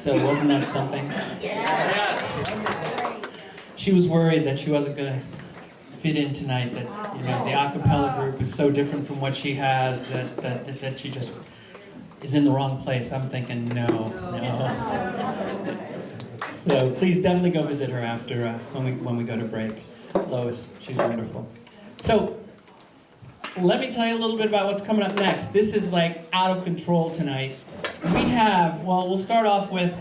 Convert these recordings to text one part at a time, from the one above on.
So wasn't that something? Yeah. She was worried that she wasn't going to fit in tonight, that the a cappella group is so different from what she has that she just is in the wrong place. I'm thinking, no. So please definitely go visit her after when we go to break. Lois, she's wonderful. So let me tell you a little bit about what's coming up next. This is like out of control tonight. We have, well, we'll start off with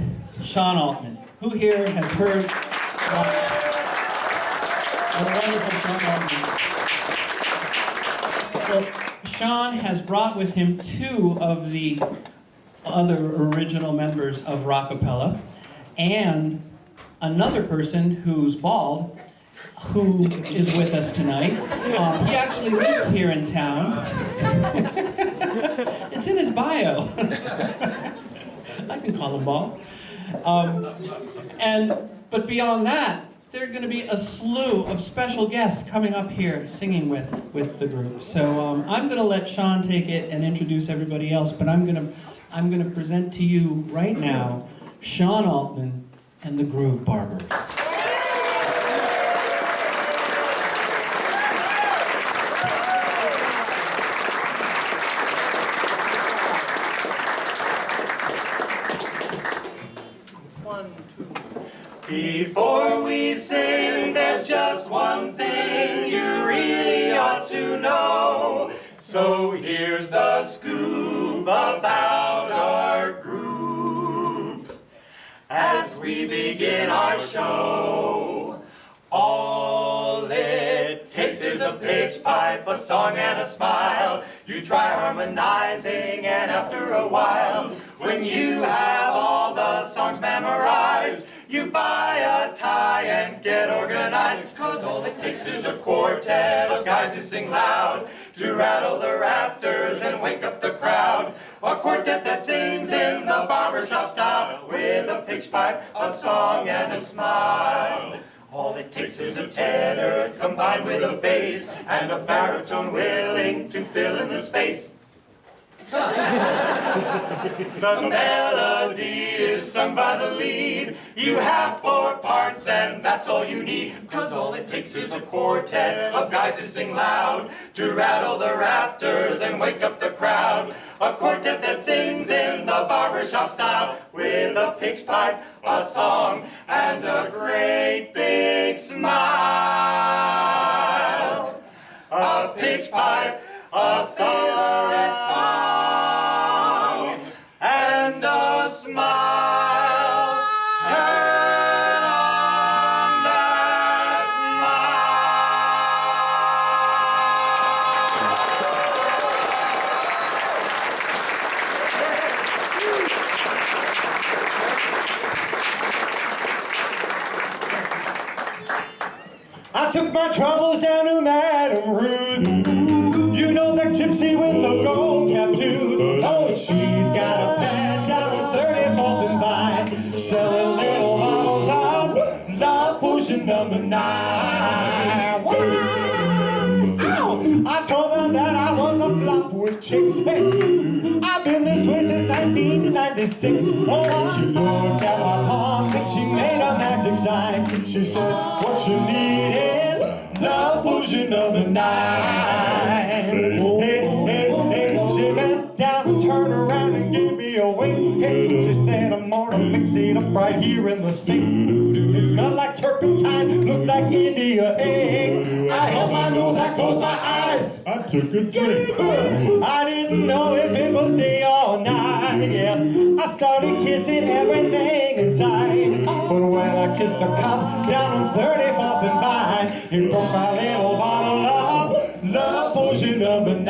Sean Altman. Who here has heard the wonderful Sean Altman? Well, Sean has brought with him two of the other original members of Rockapella, and another person who's bald, who is with us tonight. He actually lives here in town. It's in his bio. I can call him bald. But beyond that, there are going to be a slew of special guests coming up here singing with the group. So I'm going to let Sean take it and introduce everybody else, but I'm going to present to you right now Sean Altman and the GrooveBarbers. Before we sing, there's just one thing you really ought to know. So here's the scoop about our group. As we begin our show, all it takes is a pitch pipe, a song and a smile. You try harmonizing and after a while, when you have all the songs memorized, you buy a tie and get organized, 'cause all it takes is a quartet of guys who sing loud to rattle the rafters and wake up the crowd. A quartet that sings in the barbershop style with a pitch pipe, a song and a smile. All it takes is a tenor combined with a bass and a baritone willing to fill in the space. The melody is sung by the lead. You have 4 parts and that's all you need, 'cause all it takes is a quartet of guys who sing loud to rattle the rafters and wake up the crowd. A quartet that sings in the barbershop style with a pitch pipe, a song, and a great big smile. A pitch pipe, a favorite song, and a smile. Turn on that I took my troubles down to Madame Ruth. You know that gypsy with the gold cap tooth. Oh, she's got a pad down on 34th and Vine, selling little bottles of love potion number 9. Wow. I told her that I was a flop with chicks. Hey, I've been this way since 1996. Oh, she looked at my palm and she made a magic sign. She said, what you need is love potion number 9. Hey, she bent down and turned around and gave me a wink. Hey, she said, I'm gonna mix it up right here in the sink. It smelled like turpentine, looked like India egg. I held my nose, I closed my eyes, I took a drink. I didn't know if it was day or night. Yeah, I started kissing everything inside. But when I kissed a cop down on 34th and Vine, it broke my little bottle of love potion number 9.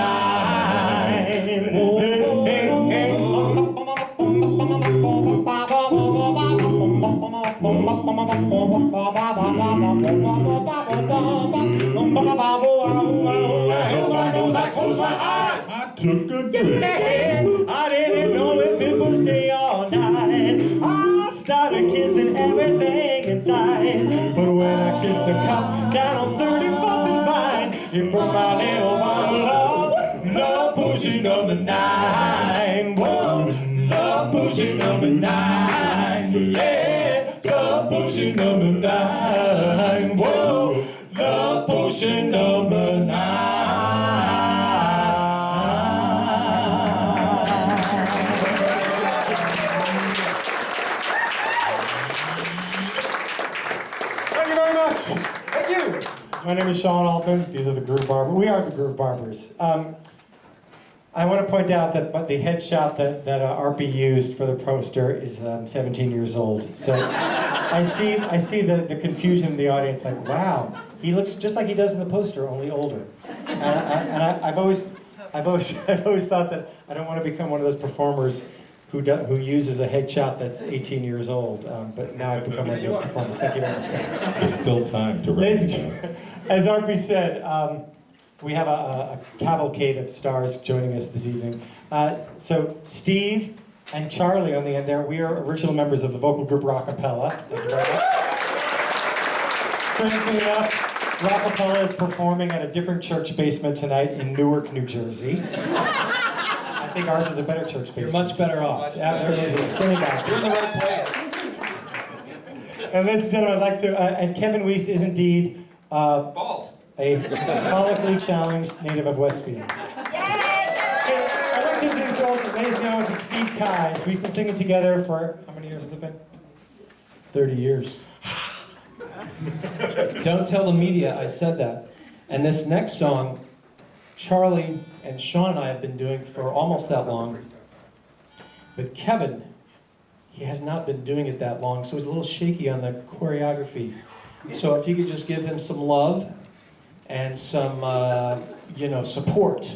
I held my nose, I closed my eyes, I took a drink. I didn't know if it was day or night. I started kissing everything inside. But when I kissed a cop down on 34th and Vine, it broke my little bottle of love potion number 9. Whoa, love potion number 9. My name is Sean Altman. These are the GrooveBarbers. We are the GrooveBarbers. I want to point out that the headshot that RP used for the poster is 17 years old. So I see the confusion in the audience. Like, wow, he looks just like he does in the poster, only older. And I've always thought that I don't want to become one of those performers who uses a headshot that's 18 years old. But now I've become one of those performers. Thank you very much. There's still time to Ladies and gentlemen, as RP said, we have a cavalcade of stars joining us this evening. So Steve and Charlie on the end there, we are original members of the vocal group Rockapella. Thank you very much. Strangely enough, Rockapella is performing at a different church basement tonight in Newark, New Jersey. I think ours is a better church basement. You're much better off. Absolutely. There's a synagogue. You're in the right place. And ladies and gentlemen, I'd like to, and Kevin Wiest is indeed Bald. a follically challenged native of Westfield. I'd like to introduce ladies and gentlemen to Steve Keyes. We've been singing together for, how many years has it been? 30 years. Don't tell the media I said that. And this next song, Charlie and Sean and I have been doing for almost that long. But Kevin, he has not been doing it that long, so he's a little shaky on the choreography. So if you could just give him some love and some, support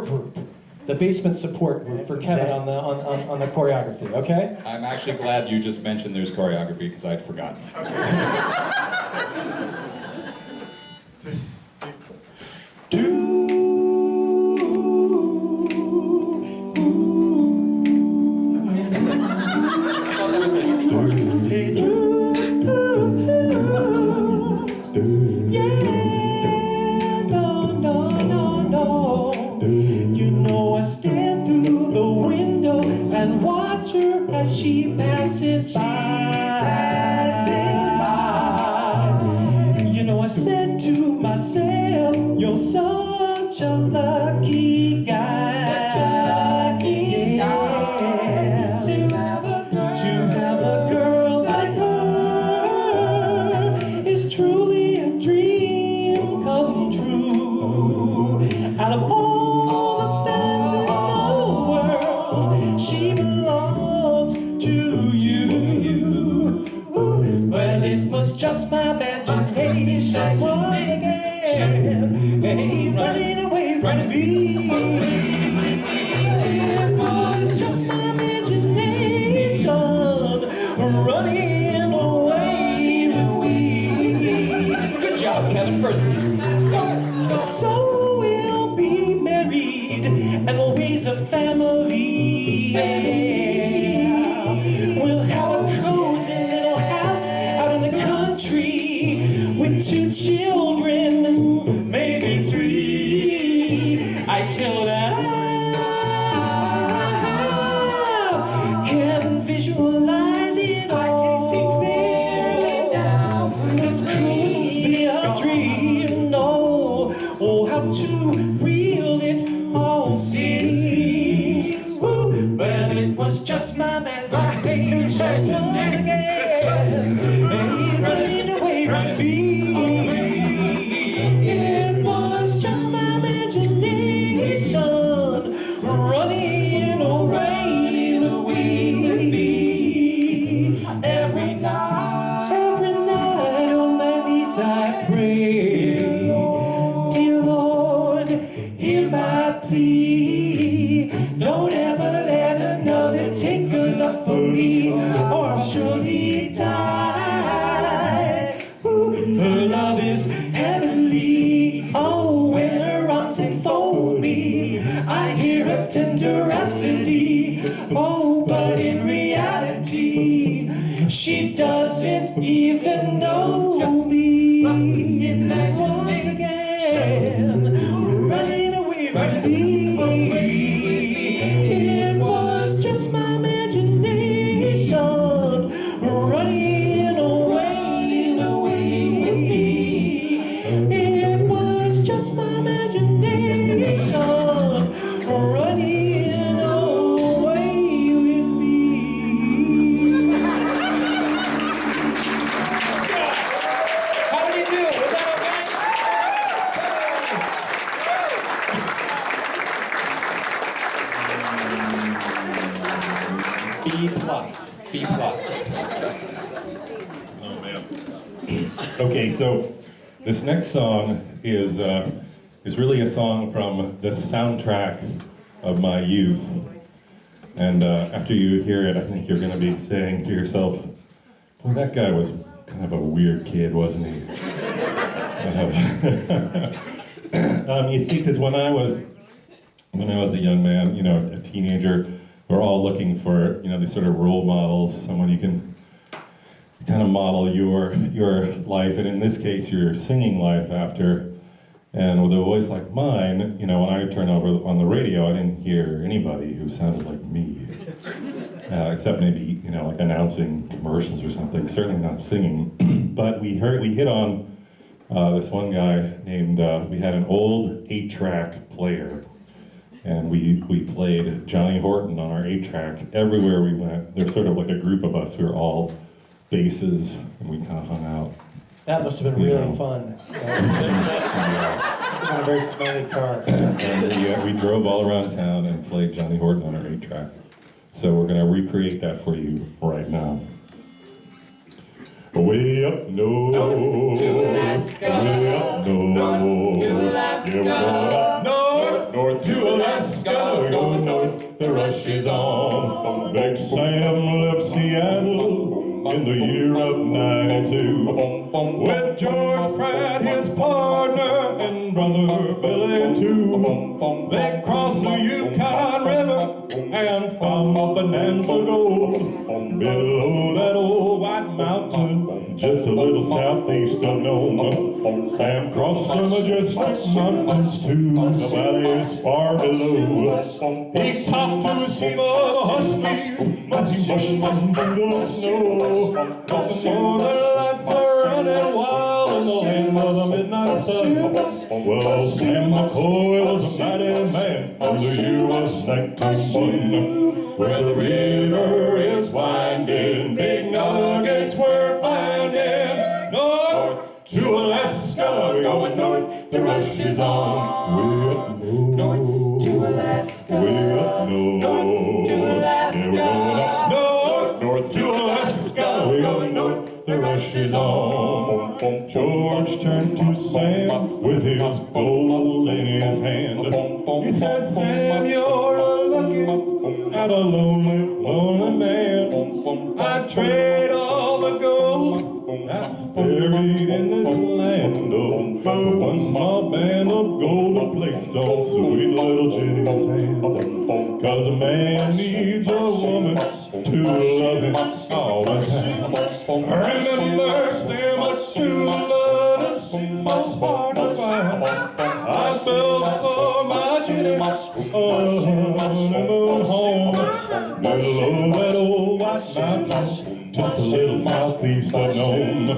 group, the basement support group for Kevin on the choreography, okay? I'm actually glad you just mentioned there's choreography because I'd forgotten. As she passes by, you know I said to myself, you're such a lucky guy, such a lucky guy, to have a girl like her is truly a dream come true. Out of all the fellas in the world, she belongs to you. Well, it was just my imagination once again. Hey, running away from me. It was just my imagination running away with me. Good job, Kevin. First, so we'll be married and we'll raise a family. We'll have a cozy little house out in the country with 2 children, maybe 3. I tell that I can visualize it all. I can see clearly now. This couldn't be a dream, no. Oh, how too real it all seems. Ooh, well, it was just my imagination once again. Hey, running away from me. It was just my imagination running away with me. Every night on my knees I pray, dear Lord, hear my plea. Don't ever let another take a love for me, or I'll surely die. Ooh, her love is heavenly. Oh, when her arms enfold me, I hear a tender rhapsody. Oh, but in reality, she doesn't even know me. Once again, running away from me. It was just my imagination running away with me. It was just my imagination running away with me. How did you do? Was that okay? B plus. B plus. Oh man. Okay, so this next song is really a song from the soundtrack of my youth. And after you hear it, I think you're going to be saying to yourself, "Boy, that guy was kind of a weird kid, wasn't he?" You see, because when I was a young man, you know, a teenager, we're all looking for, you know, these sort of role models, someone you can kind of model your life, and in this case, your singing life after. And with a voice like mine, you know, when I turned over on the radio, I didn't hear anybody who sounded like me, except maybe, you know, like announcing commercials or something. Certainly not singing. But we hit on this one guy named. We had an old 8-track player, and we played Johnny Horton on our 8-track everywhere we went. There's sort of like a group of us. We were all basses, and we kind of hung out. That must have been really fun. Must have been a very smelly car. And we drove all around town and played Johnny Horton on our 8-track. So we're going to recreate that for you right now. Way up north, to Alaska, way up north, to Alaska, yeah, we're going up north to Alaska. We're going north, the rush is on. Big Sam left Seattle in the year of '92 with George Pratt, his partner, and brother Billy too. They crossed the Yukon River and found Bonanza Gold below that old white mountain, just a little southeast of Nome. Sam crossed the majestic mountains too. The valley is far below. He talked to his team of huskies as he rushed through the snow. Nothing more than lights are running wild in the land of the midnight sun. Well, Sam McCoy was a mighty man, and the year was 1901. Where the river is winding, big nuggets we're finding. North to Alaska, we're going north, the rush is on. Way up north to Alaska, way up north to Alaska. Yeah, we're going up north to Alaska, we're going north, the rush is on. George turned to Sam with his gold in his hand. He said, "Sam, you're a lucky and a lonely, lonely man. I'd trade all the gold that's buried in this land for one small band of gold placed on sweet little Jenny's hand. 'Cause a man needs a woman to love him all the time. Remember, Sam, a true love is so hard to find. I fell for my Jenny, honeymoon home, below that old white mountain, just a little southeast of Nome.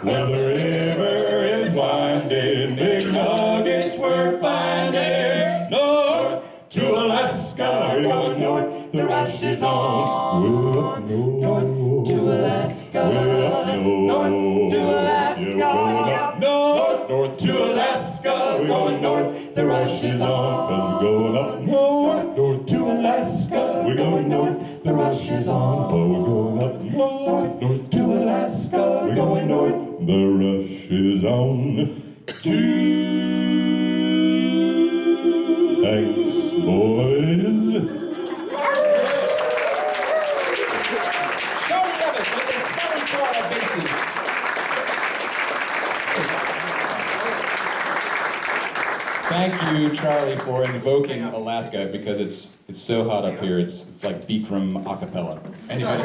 Where the river is winding, big nuggets we're finding. North to Alaska, we're going north, the rush is on. Way up north to Alaska, way up north to Alaska, yeah, we're going up north to Alaska, we're going north, the rush is on. 'Cause we're going up north to Alaska, we're going north, the rush is on. Oh, we're going up north to Alaska, we're going north, the rush is on. Thanks, boys. Sean Levitt with the smelly car of basses. Thank you, Charlie, for invoking Alaska because it's so hot up here. It's like Bikram a cappella. Anybody?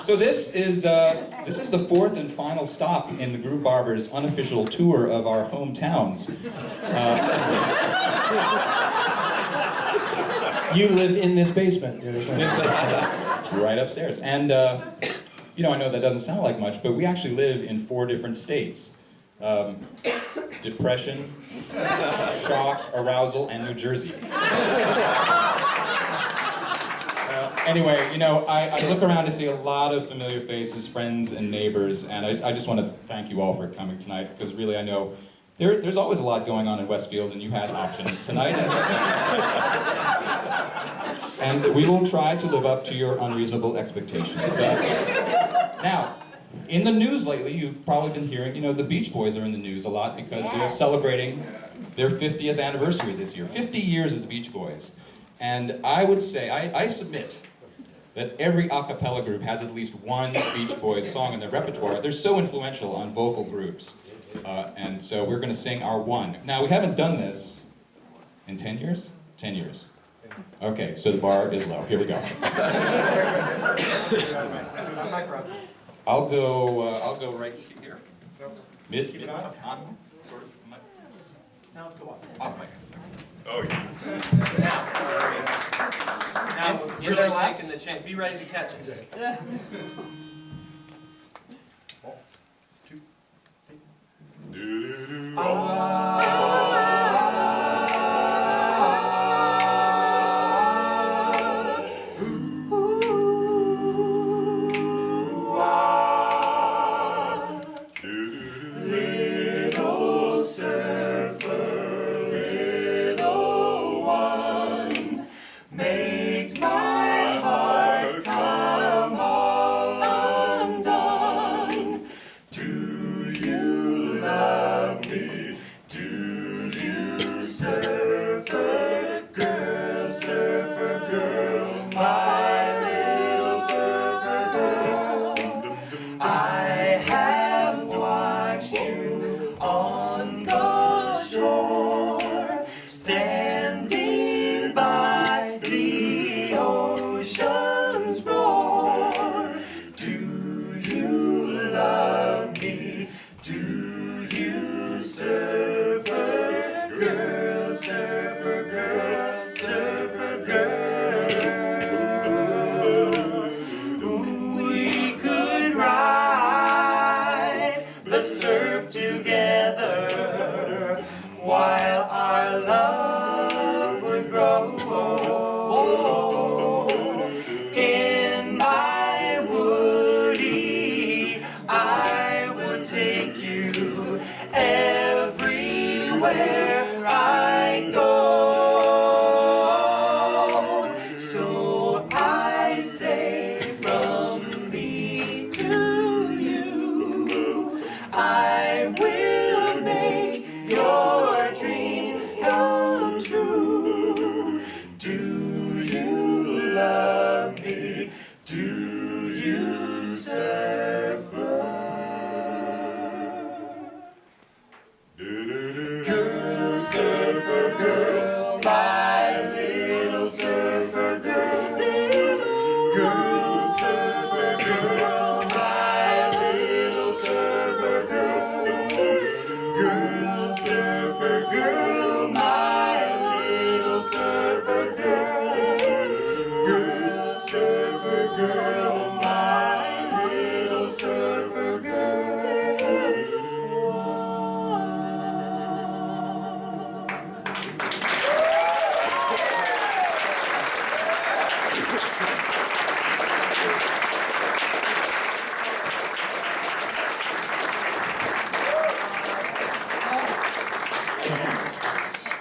So this is the fourth and final stop in the GrooveBarbers unofficial tour of our hometowns. You live in this basement. This, right upstairs. And, you know, I know that doesn't sound like much, but we actually live in 4 different states. Depression, shock, arousal, and New Jersey. Anyway, you know, I look around to see a lot of familiar faces, friends and neighbors, and I just want to thank you all for coming tonight, because really I know There's always a lot going on in Westfield, and you had options tonight. And we will try to live up to your unreasonable expectations. Now, in the news lately, you've probably been hearing, you know, the Beach Boys are in the news a lot because they're celebrating their 50th anniversary this year. 50 years of the Beach Boys. And I would say, I submit that every a cappella group has at least one Beach Boys song in their repertoire. They're so influential on vocal groups. And so we're going to sing our one. Now, we haven't done this in 10 years? 10 years. Okay, so the bar is low. Here we go. I'll go right here. Mid on, sort of. Now let's go off mic. Oh, yeah. Now we're really taking the chance. Be ready to catch us. Little surfer, little one, make my heart come all undone. Do you love me? Do you, surfer girl, my little surfer girl? I have watched you on the shore, standing by the ocean's roar. Do you love me? Do you, surfer girl, surfer girl, surfer girl? We could ride the surf together while our love would grow. In my woody, I would take you everywhere I go. So I say from me to you, I will make your dreams come true. Do you love me? Do you, surfer? Girl, surfer girl, my little surfer girl. Little girl, surfer girl, my little surfer girl. Girl, surfer girl, my little surfer girl. Girl, surfer girl, my little surfer girl.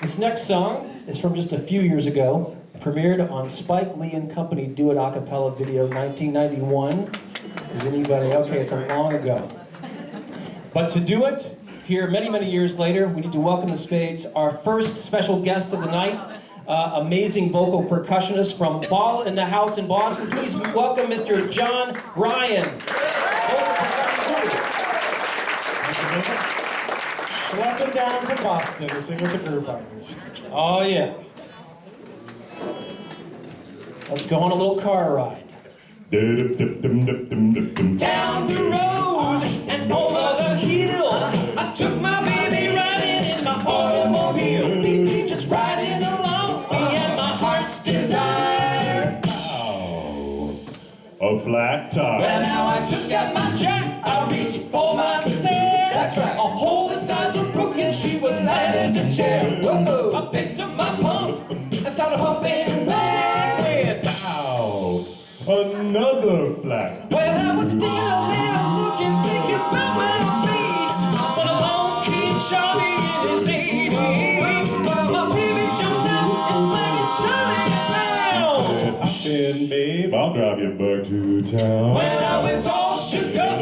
This next song is from just a few years ago, premiered on Spike Lee and Company Do It A Cappella video 1991. Is anybody? Okay, it's a long ago. But to do it, here many, many years later, we need to welcome to the stage our first special guest of the night, amazing vocal percussionist from Ball in the House in Boston. Please welcome Mr. John Ryan. Schlepping down from Boston to sing with the GrooveBarbers. Oh yeah. Let's go on a little car ride. Down Down the road and over the hill, I took my baby riding in my automobile, just riding along, me and my heart's desire. a flat tire. Well, now I took out my jack, I reached for my spare. That's right. A hole the sides were broken, she was light as a chair. Whoa, I picked up my pump, I started humping back. Ow, another flat. Well, I was still there looking, thinking about my feet, when along came Charlie I'll drive you back to town. When I was all shook up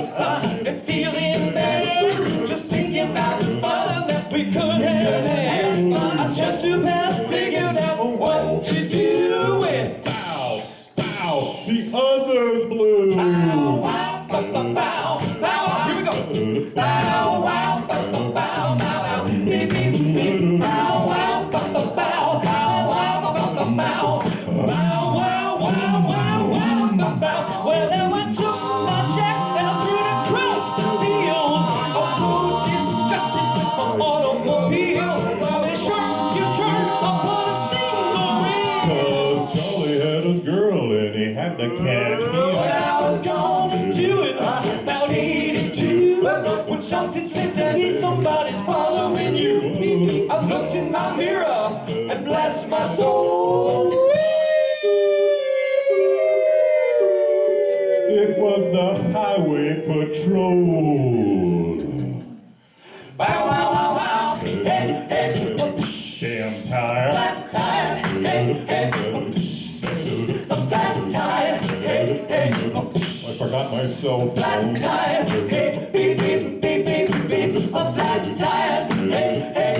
and feeling bad, just thinking about the fun that we could have had, I just about figured out what to do and Bow, bow, the others blew. bow, wow, bow, bow, bow, bow, here we go. Bow, wow, bow, bow, bow, bow, bow, beep, beep, beep, bow, wow, bow, bow, bow, bow, wow, bow, bow, bow, bow, bow, wow, wow, wow, wow, bow, bow. Well, then I took my jack and I threw it across the field. I was so disgusted with my automobile. When a sharp U-turn upon a single reel. 'Cause Charlie had his girl and he had to catch me. When I was gonna do it, about 82, when something said to me, somebody's following you. I looked in my mirror and blessed my soul. It was the highway patrol. Bow, wow, wow, wow, hey, hey, Damn tire. flat tire, hey, hey, a flat tire, hey, hey, I forgot my cell flat phone. tire, hey, beep, beep, beep, beep, beep, a flat tire, hey, hey,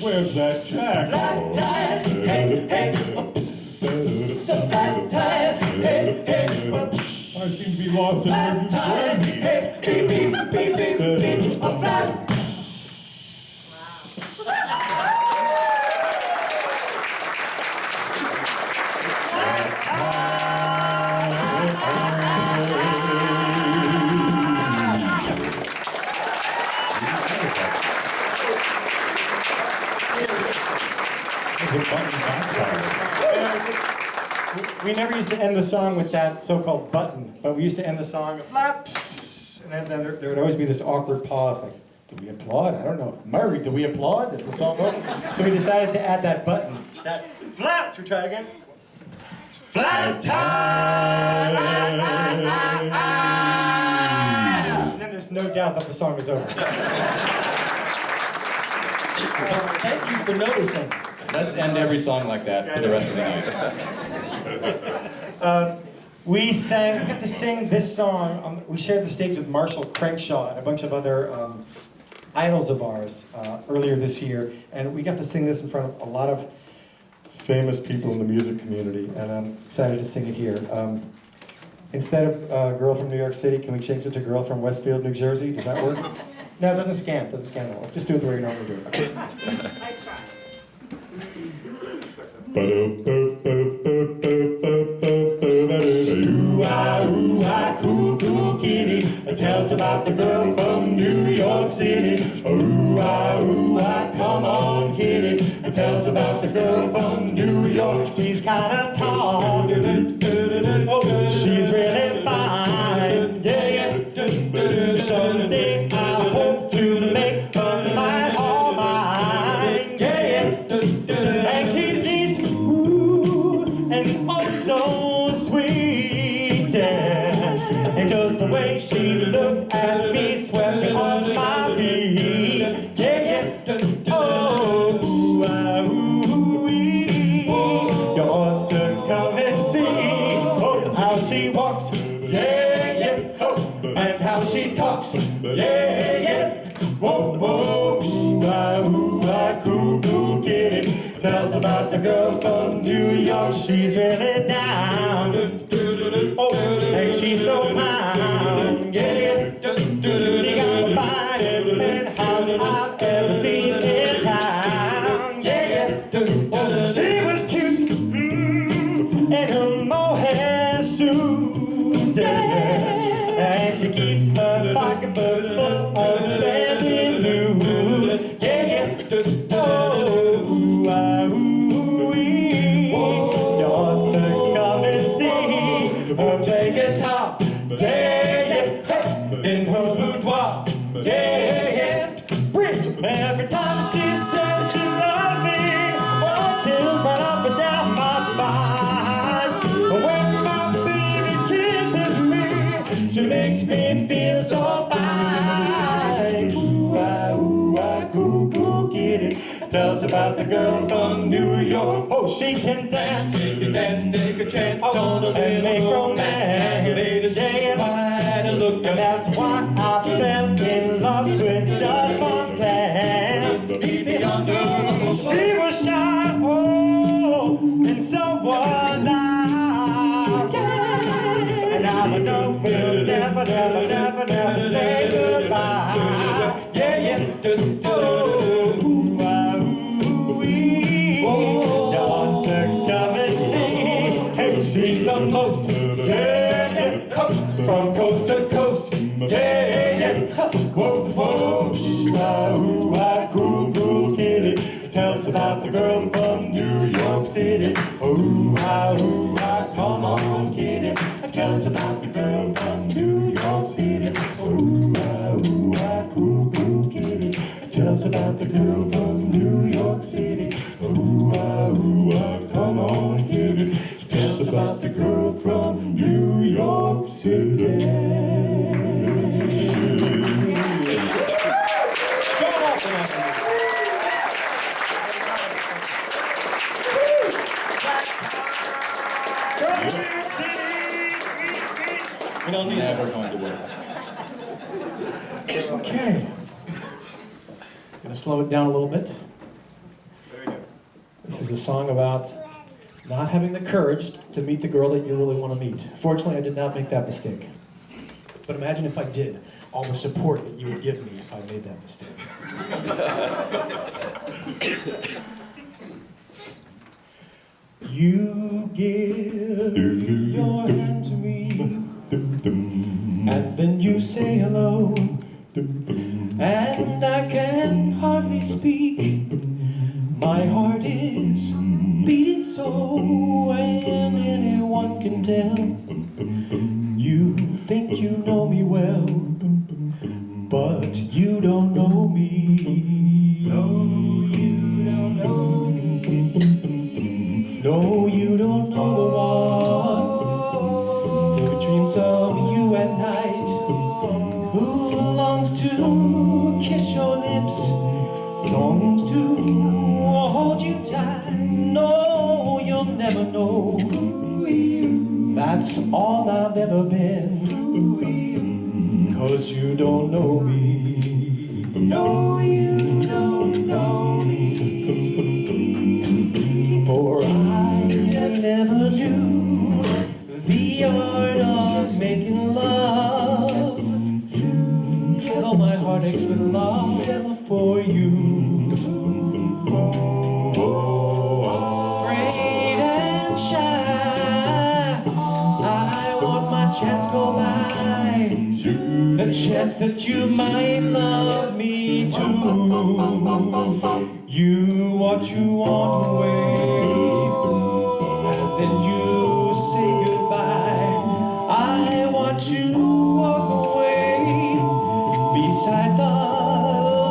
Where's that jack? flat tire, hey, hey, a flat tire, hey, hey, I seem to be lost in flat New tire, Jersey. hey, beep, beep, beep, beep, beep, a flat. We never used to end the song with that so-called button, but we used to end the song with flaps, and then there would always be this awkward pause, like, do we applaud? I don't know. Murray, do we applaud? Is the song over? So we decided to add that button, that flaps. We try it again. Flat tire. And then there's no doubt that the song is over. Thank you for noticing. Let's end every song like that for the rest of the night. We got to sing this song. We shared the stage with Marshall Crenshaw and a bunch of other idols of ours earlier this year, and we got to sing this in front of a lot of famous people in the music community, and I'm excited to sing it here. Instead of Girl from New York City, can we change it to Girl from Westfield, New Jersey? Does that work? No, it doesn't scan. It doesn't scan at all. Let's just do it the way we normally do it. Okay. Nice try. Ooh-ah, cool, cool kitty tells about the girl from New York City. Ooh-ah, come on, kitty tells about the girl from New York. She's kinda tall, she's really fine, yeah. Someday I hope to make her my all mine, yeah. And she's neat, ooh, and oh so sweet, yeah. And just the way she looked at me swept me off my feet, yeah. Oh, ooh-ah, ooh-wee. You ought to come and see how she walks, yeah. And how she talks, yeah. Whoa, whoa, ooh-ah, cool, cool kitty tells about the girl from New York. She's really down, oh, and she's no clown, yeah. She got the finest penthouse I've ever seen in town, yeah. She was cute, and her mohair suit, yeah. And she keeps her pocketbook full of spending loot, yeah. Oh, ooh-ah, ooh-wee. You ought to come and see her play guitar, yeah. In her boudoir, yeah. Bridge, every time she says she loves me, oh, chills right up and down my spine. When my baby kisses me, she makes me feel so fine. Ooh-ah, cool, cool kitty tells about the girl from New York. Oh, she can dance, Take a dance, take a chance, oh, on a and make little romance. Ladies, Yeah, wide and look and that's why I fell in love with just one glance. Meet me under. She was shy, oh, and so was I. And I would know we'll never, never, never, never say goodbye. Yeah, yeah. Oh, ooh, ah, ooh, wee. You want to come and see? Hey, she's the most, yeah, yeah, from coast to coast. Yeah, yeah. Whoa, whoa, ooh, ah, cool, cool kitty. Tells about the girl from New York City. Ooh, ah, come on, kitty. Tells about the girl from New York City. Ooh, ah, cool, cool kitty. Tells about the girl from New York City. Ooh, ah, come on, kitty. Tells about the girl from New York City. Shut up, We don't need never going to work. Okay. Gonna slow it down a little bit. This is a song about not having the courage to meet the girl that you really want to meet. Fortunately, I did not make that mistake. But imagine if I did, all the support that you would give me if I made that mistake. You give your hand to me, and then you say hello, and I can hardly speak. My heart is beating so, and anyone can tell. You think you know me well, but you don't know me. No, you don't know me. No, you don't know the one who dreams of you at night, who longs to kiss your lips, longs to hold you tight. No, you'll never know. That's all I've ever been, 'cause you don't know me. No, you don't know me. For I never knew the art of making love, though my heart aches with love ever for you. Afraid and shy, I want my chance go by, the chance that you might love me too. You watch you want away, and then you say goodbye. I watch you walk away beside the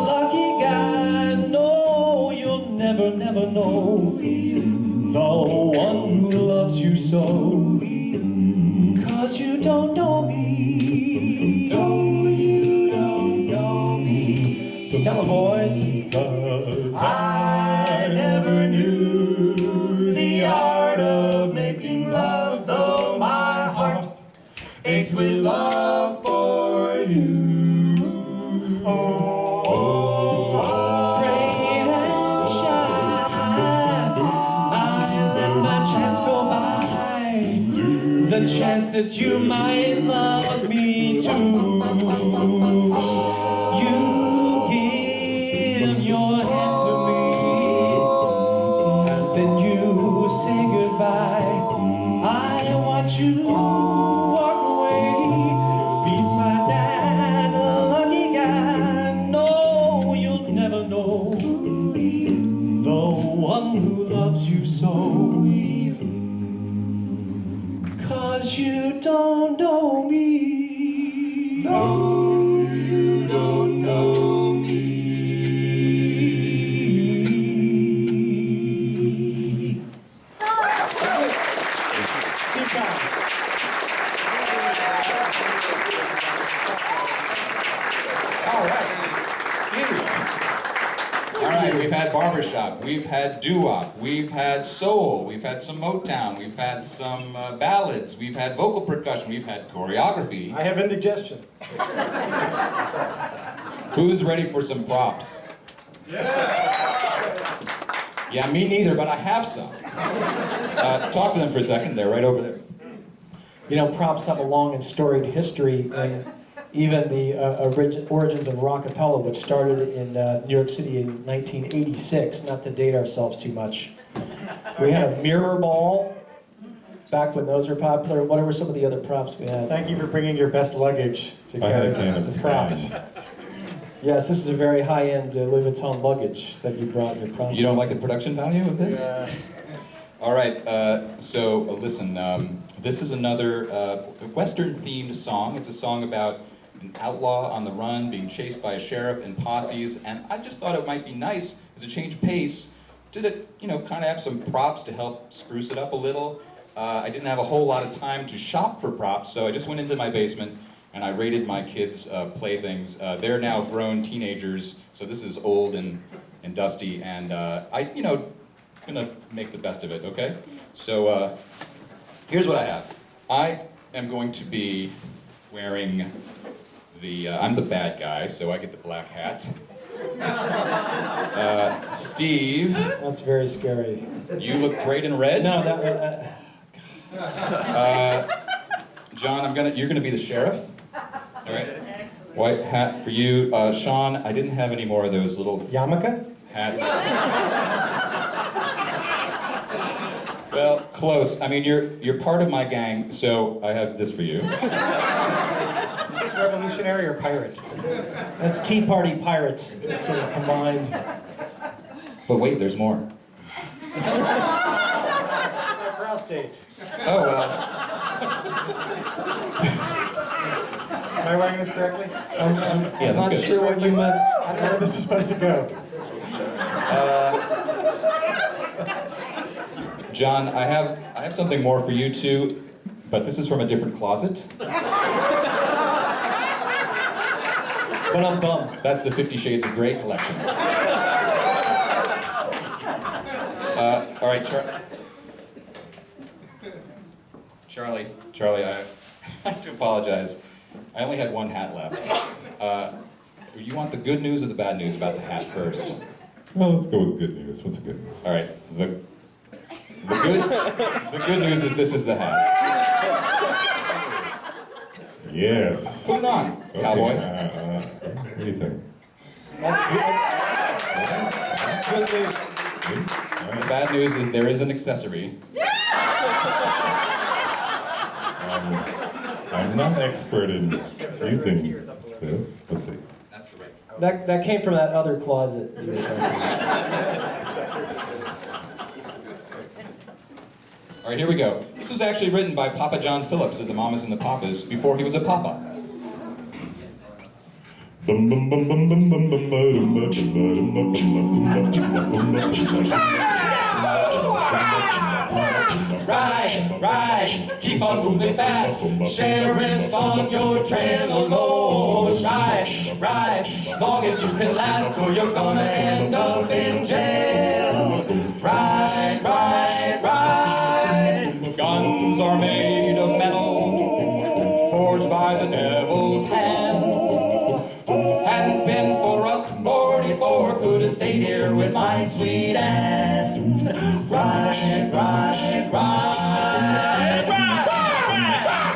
lucky guy. No, you'll never, never know the one who loves you so, 'cause you don't know me. No, you don't know me. Tell them, boys. 'Cause I never knew the art of making love, though my heart aches with love for you. Afraid and shy, I let my chance go by, the chance that you might love me too. You give your hand to me, and then you say goodbye. I watch you walk away beside that lucky guy. No, you'll never know the one who loves you so, 'cause you don't know me. No, you don't know me. Steve Collins. All right. Steve. All right, we've had barbershop, we've had doo-wop, we've had soul, we've had some Motown, we've had some ballads, we've had vocal percussion, we've had choreography. I have indigestion. Who's ready for some props? Yeah, me neither, but I have some. Talk to them for a second, they're right over there. You know, props have a long and storied history, and even the origins of rockapella, which started in New York City in 1986, not to date ourselves too much. We had a mirror ball back when those were popular. What were some of the other props we had? Thank you for bringing your best luggage to I had carry a can of the props. Yes, this is a very high-end Louis Vuitton luggage that you brought in your props. You don't like the production value of this? Yeah. All right, so listen, this is another Western-themed song. It's a song about an outlaw on the run being chased by a sheriff and posses, and I just thought it might be nice as a change of pace to, kind of have some props to help spruce it up a little. I didn't have a whole lot of time to shop for props, so I just went into my basement and I raided my kids' playthings. They're now grown teenagers, so this is old and dusty, and gonna make the best of it, okay? So here's what I have. I am going to be wearing I'm the bad guy, so I get the black hat. Steve, That's very scary. you look great in red. No, John, you're gonna be the sheriff. All right. White hat for you. Sean, I didn't have any more of those little Yarmulke? hats. Well, close. I mean, you're part of my gang, so I have this for you. Is this revolutionary or pirate? that's Tea Party Pirates. It's sort of combined. But wait, there's more. My prostate. Oh, well. Am I wearing this correctly? I'm Yeah, that's not good. sure what you meant. I don't know where this is supposed to go. John, I have something more for you too, but this is from a different closet. But I'm bummed. That's the 50 Shades of Grey collection. All right, Charlie, I have to apologize. I only had one hat left. You want the good news or the bad news about the hat first? Well, let's go with good news. What's the good news? All right, the good news is this is the hat. Yes. Put it on, Okay, cowboy. what do you think? That's good. That's good news. The bad news is there is an accessory. I'm not expert in using this. Let's see. That's the right. That came from that other closet you were talking about. All right, here we go. This was actually written by Papa John Phillips of the Mamas and the Papas before he was a papa. Ride, keep on moving fast. Sheriff's on your trail alone. Ride, long as you can last, or you're gonna end up in jail. Ride. Guns are made of metal, forged by the devil's hand. Hadn't been for a 44, could have stayed here with my sweet aunt. Ride.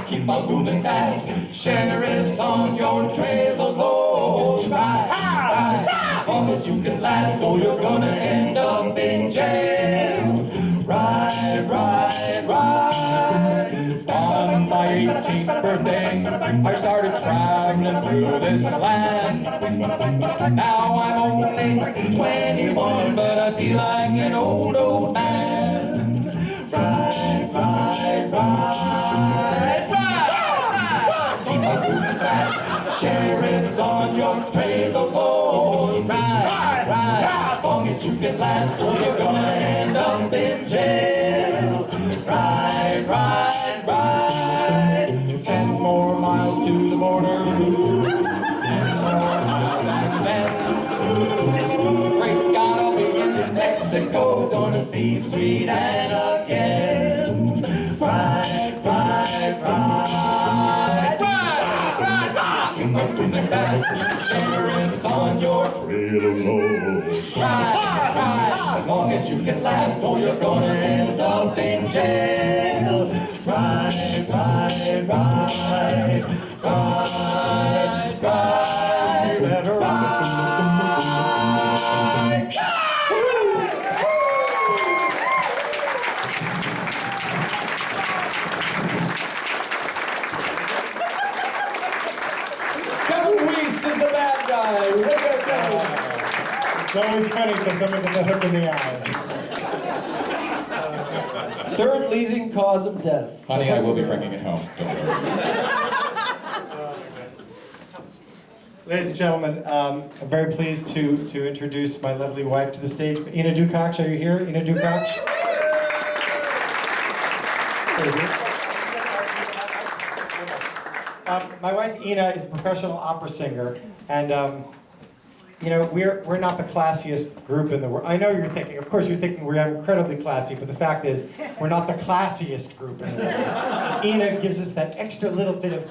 Keep on moving fast. Sheriff's on your trail alone. Ride. Long as you can last, or you're gonna end up in jail. Ride. On my 18th birthday, I started traveling through this land. Now I'm only 21, but I feel like an old man. Ride. Keep on moving fast. Sheriff's on your trail alone. Ride. Long as you can last, or you're gonna end up in jail. Ride. 10 more miles to the border. 10 more miles and then great God. be sweet and again. Ride, ride, ride. Ride, ride, ride. Moving fast, sheriff's on your Trail of love. ride, ride. As long as you can last, or you're gonna end up in jail. Ride, ride, ride. Ride, ride, better ride. Kevin Weist is the bad guy. Look at that. It's always funny until someone gets a hook in the eye. Third leading cause of death. Honey, I will be bringing it home. Don't worry. Ladies and gentlemen, I'm very pleased to introduce my lovely wife to the stage. Ina Dukach, are you here? Ina Dukach? My wife Ina is a professional opera singer, and you know, we're not the classiest group in the world. I know you're thinking, of course you're thinking we're incredibly classy, but the fact is, we're not the classiest group in the world. Ina gives us that extra little bit of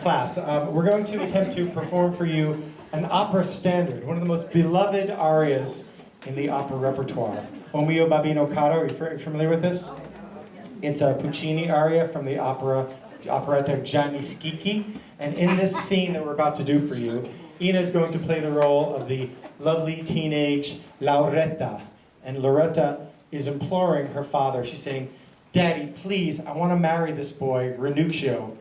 class. We're going to attempt to perform for you an opera standard, one of the most beloved arias in the opera repertoire. O mio babbino caro, are you familiar with this? It's a Puccini aria from the operetta Gianni Schicchi. And in this scene that we're about to do for you, Ina is going to play the role of the lovely teenage Lauretta. And Lauretta is imploring her father. She's saying, "Daddy, please, I want to marry this boy, Ranuccio.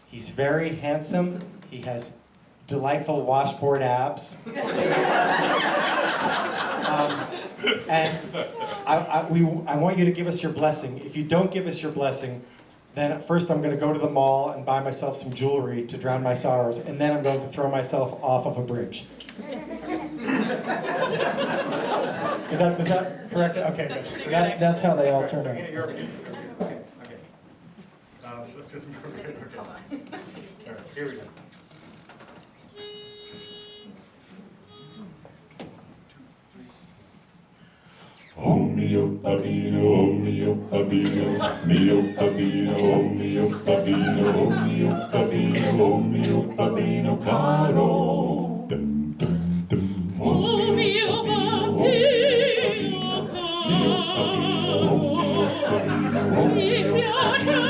He's very handsome. He has delightful washboard abs. And I want you to give us your blessing. If you don't give us your blessing, then at first I'm going to go to the mall and buy myself some jewelry to drown my sorrows, and then I'm going to throw myself off of a bridge." Is that correct? Okay, good. That's how they all turn out. Okay, okay. Let's get some. Okay. All right, here we go. Oh mio babbino, oh mio babbino, mio babbino, oh mio babbino, oh mio babbino, oh mio babbino caro. Dum, dum, dum. Oh mio babbino caro, mi piace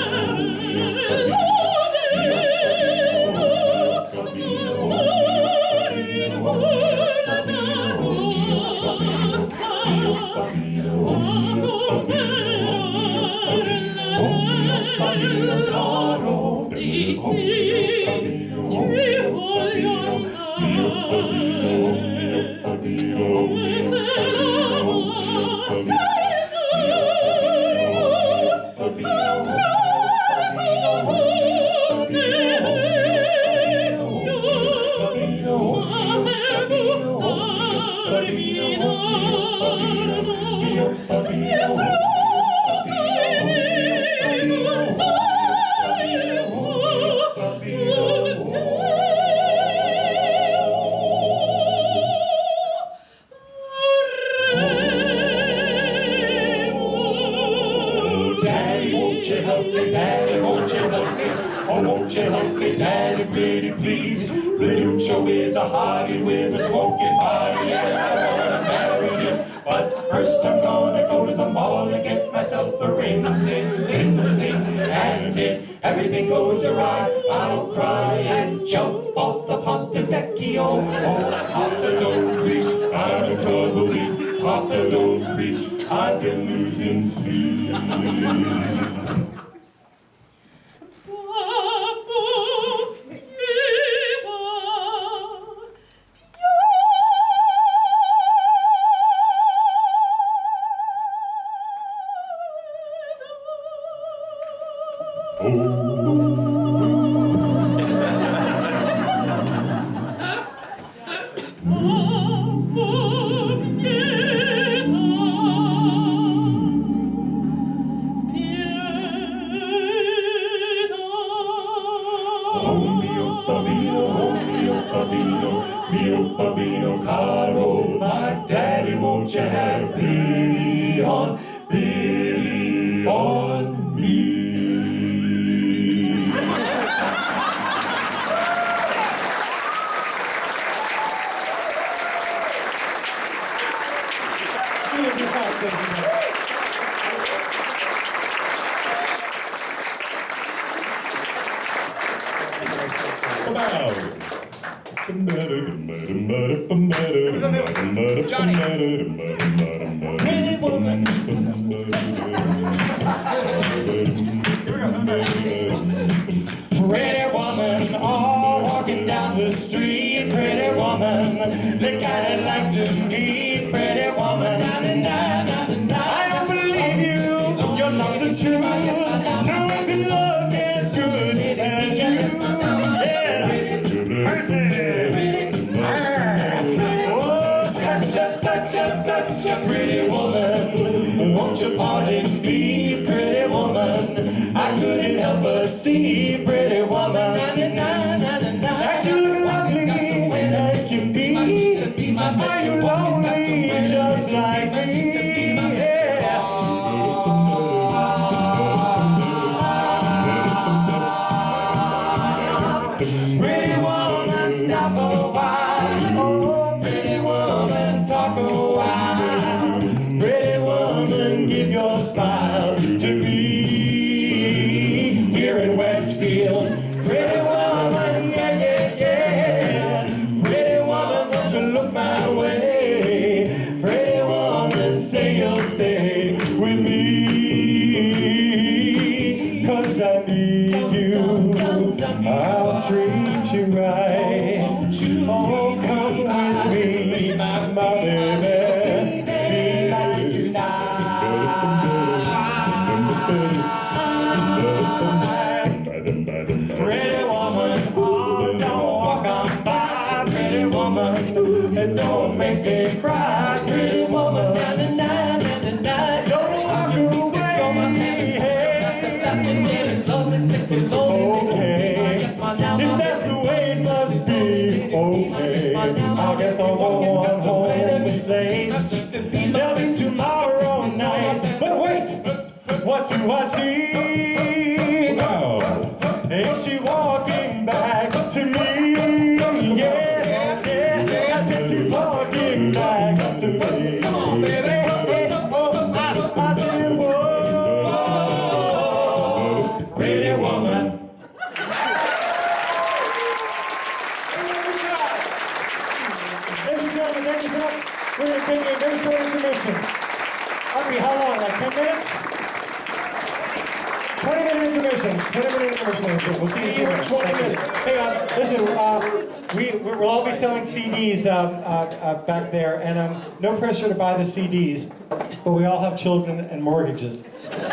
Daddy, pretty please. Ranuccio is a hottie with a smoking body, and I wanna marry him. But first I'm gonna go to the mall and get myself a ring, ding, ding, ding. And if everything goes awry, I'll cry and jump off the Ponte Vecchio. Oh, Papa, don't preach, I'm in trouble deep. Papa, don't preach, I've been losing sleep. Mio babbino caro, my daddy, won't you have pity ladies and gentlemen. Pretty woman. Pretty woman, all walking down the street. Pretty woman, the kind I'd like to meet. Pretty woman, I don't believe you, you're not the truth. No one can look as good as you. Yeah, mercy. Oh, such a pretty woman. Won't you pardon me, pretty woman? I couldn't help but see, pretty woman, that you look lovely as can be. Are you lonely just like me? Yeah. Pretty woman, stop a while. Oh, pretty woman, talk a while. Pretty woman, give your smile to me here in Westfield. Pretty woman, yeah, yeah, yeah. Pretty woman, won't you look my way? Pretty woman, say you'll stay with me. 'Cause I need you, I'll treat you right. Oh, come with me, my baby, be like tonight. Pretty woman, oh, don't walk on by. Pretty woman, and don't make me cry. Pretty woman, don't walk away. Okay, if that's the way it must be, okay, I guess I'll go on home and stay. There'll be tomorrow night, but wait, what do I see? Oh, is she walking back to me? Yeah, yeah, I said she's walking back to me. Come on, baby. Oh, I said, whoa, pretty woman. Ladies and gentlemen, thank you so much. We're going to take a very short intermission. Arby, how long? Like 10 minutes? 20-minute intermission. 20-minute intermission. We'll see you in 20 minutes. Hey, listen, we'll all be selling CDs back there, and no pressure to buy the CDs, but we all have children and mortgages. Ladies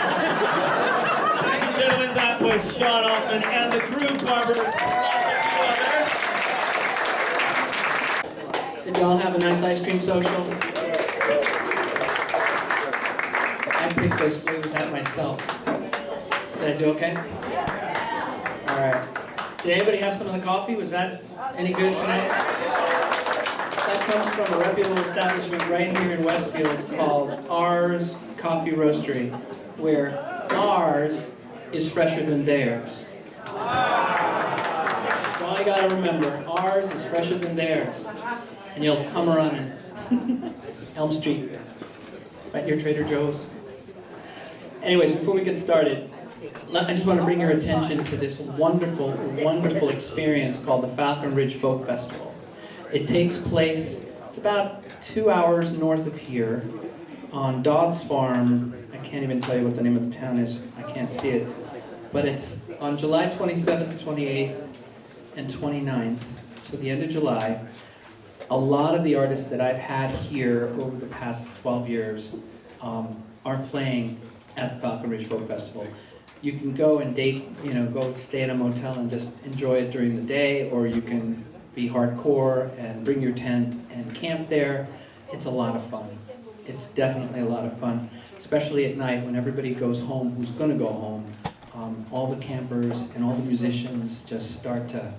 and gentlemen, that was Sean Altman and the GrooveBarbers, plus a few others. Did y'all have a nice ice cream social? I picked those flavors out myself. Did I do okay? All right. Did anybody have some of the coffee? Was that any good tonight? That comes from a reputable establishment right here in Westfield called Ours Coffee Roastery, where ours is fresher than theirs. That's all I gotta remember. Ours is fresher than theirs. And you'll come running. Elm Street, right near Trader Joe's. Anyways, before we get started, I just want to bring your attention to this wonderful, wonderful experience called the Falcon Ridge Folk Festival. It takes place, it's about 2 hours north of here on Dodd's Farm. I can't even tell you what the name of the town is. I can't see it. But it's on July 27th, 28th, and 29th, to the end of July. A lot of the artists that I've had here over the past 12 years are playing at the Falcon Ridge Folk Festival. You can go and go stay in a motel and just enjoy it during the day, or you can be hardcore and bring your tent and camp there. It's a lot of fun. It's definitely a lot of fun, especially at night when everybody goes home who's gonna go home. All the campers and all the musicians just start to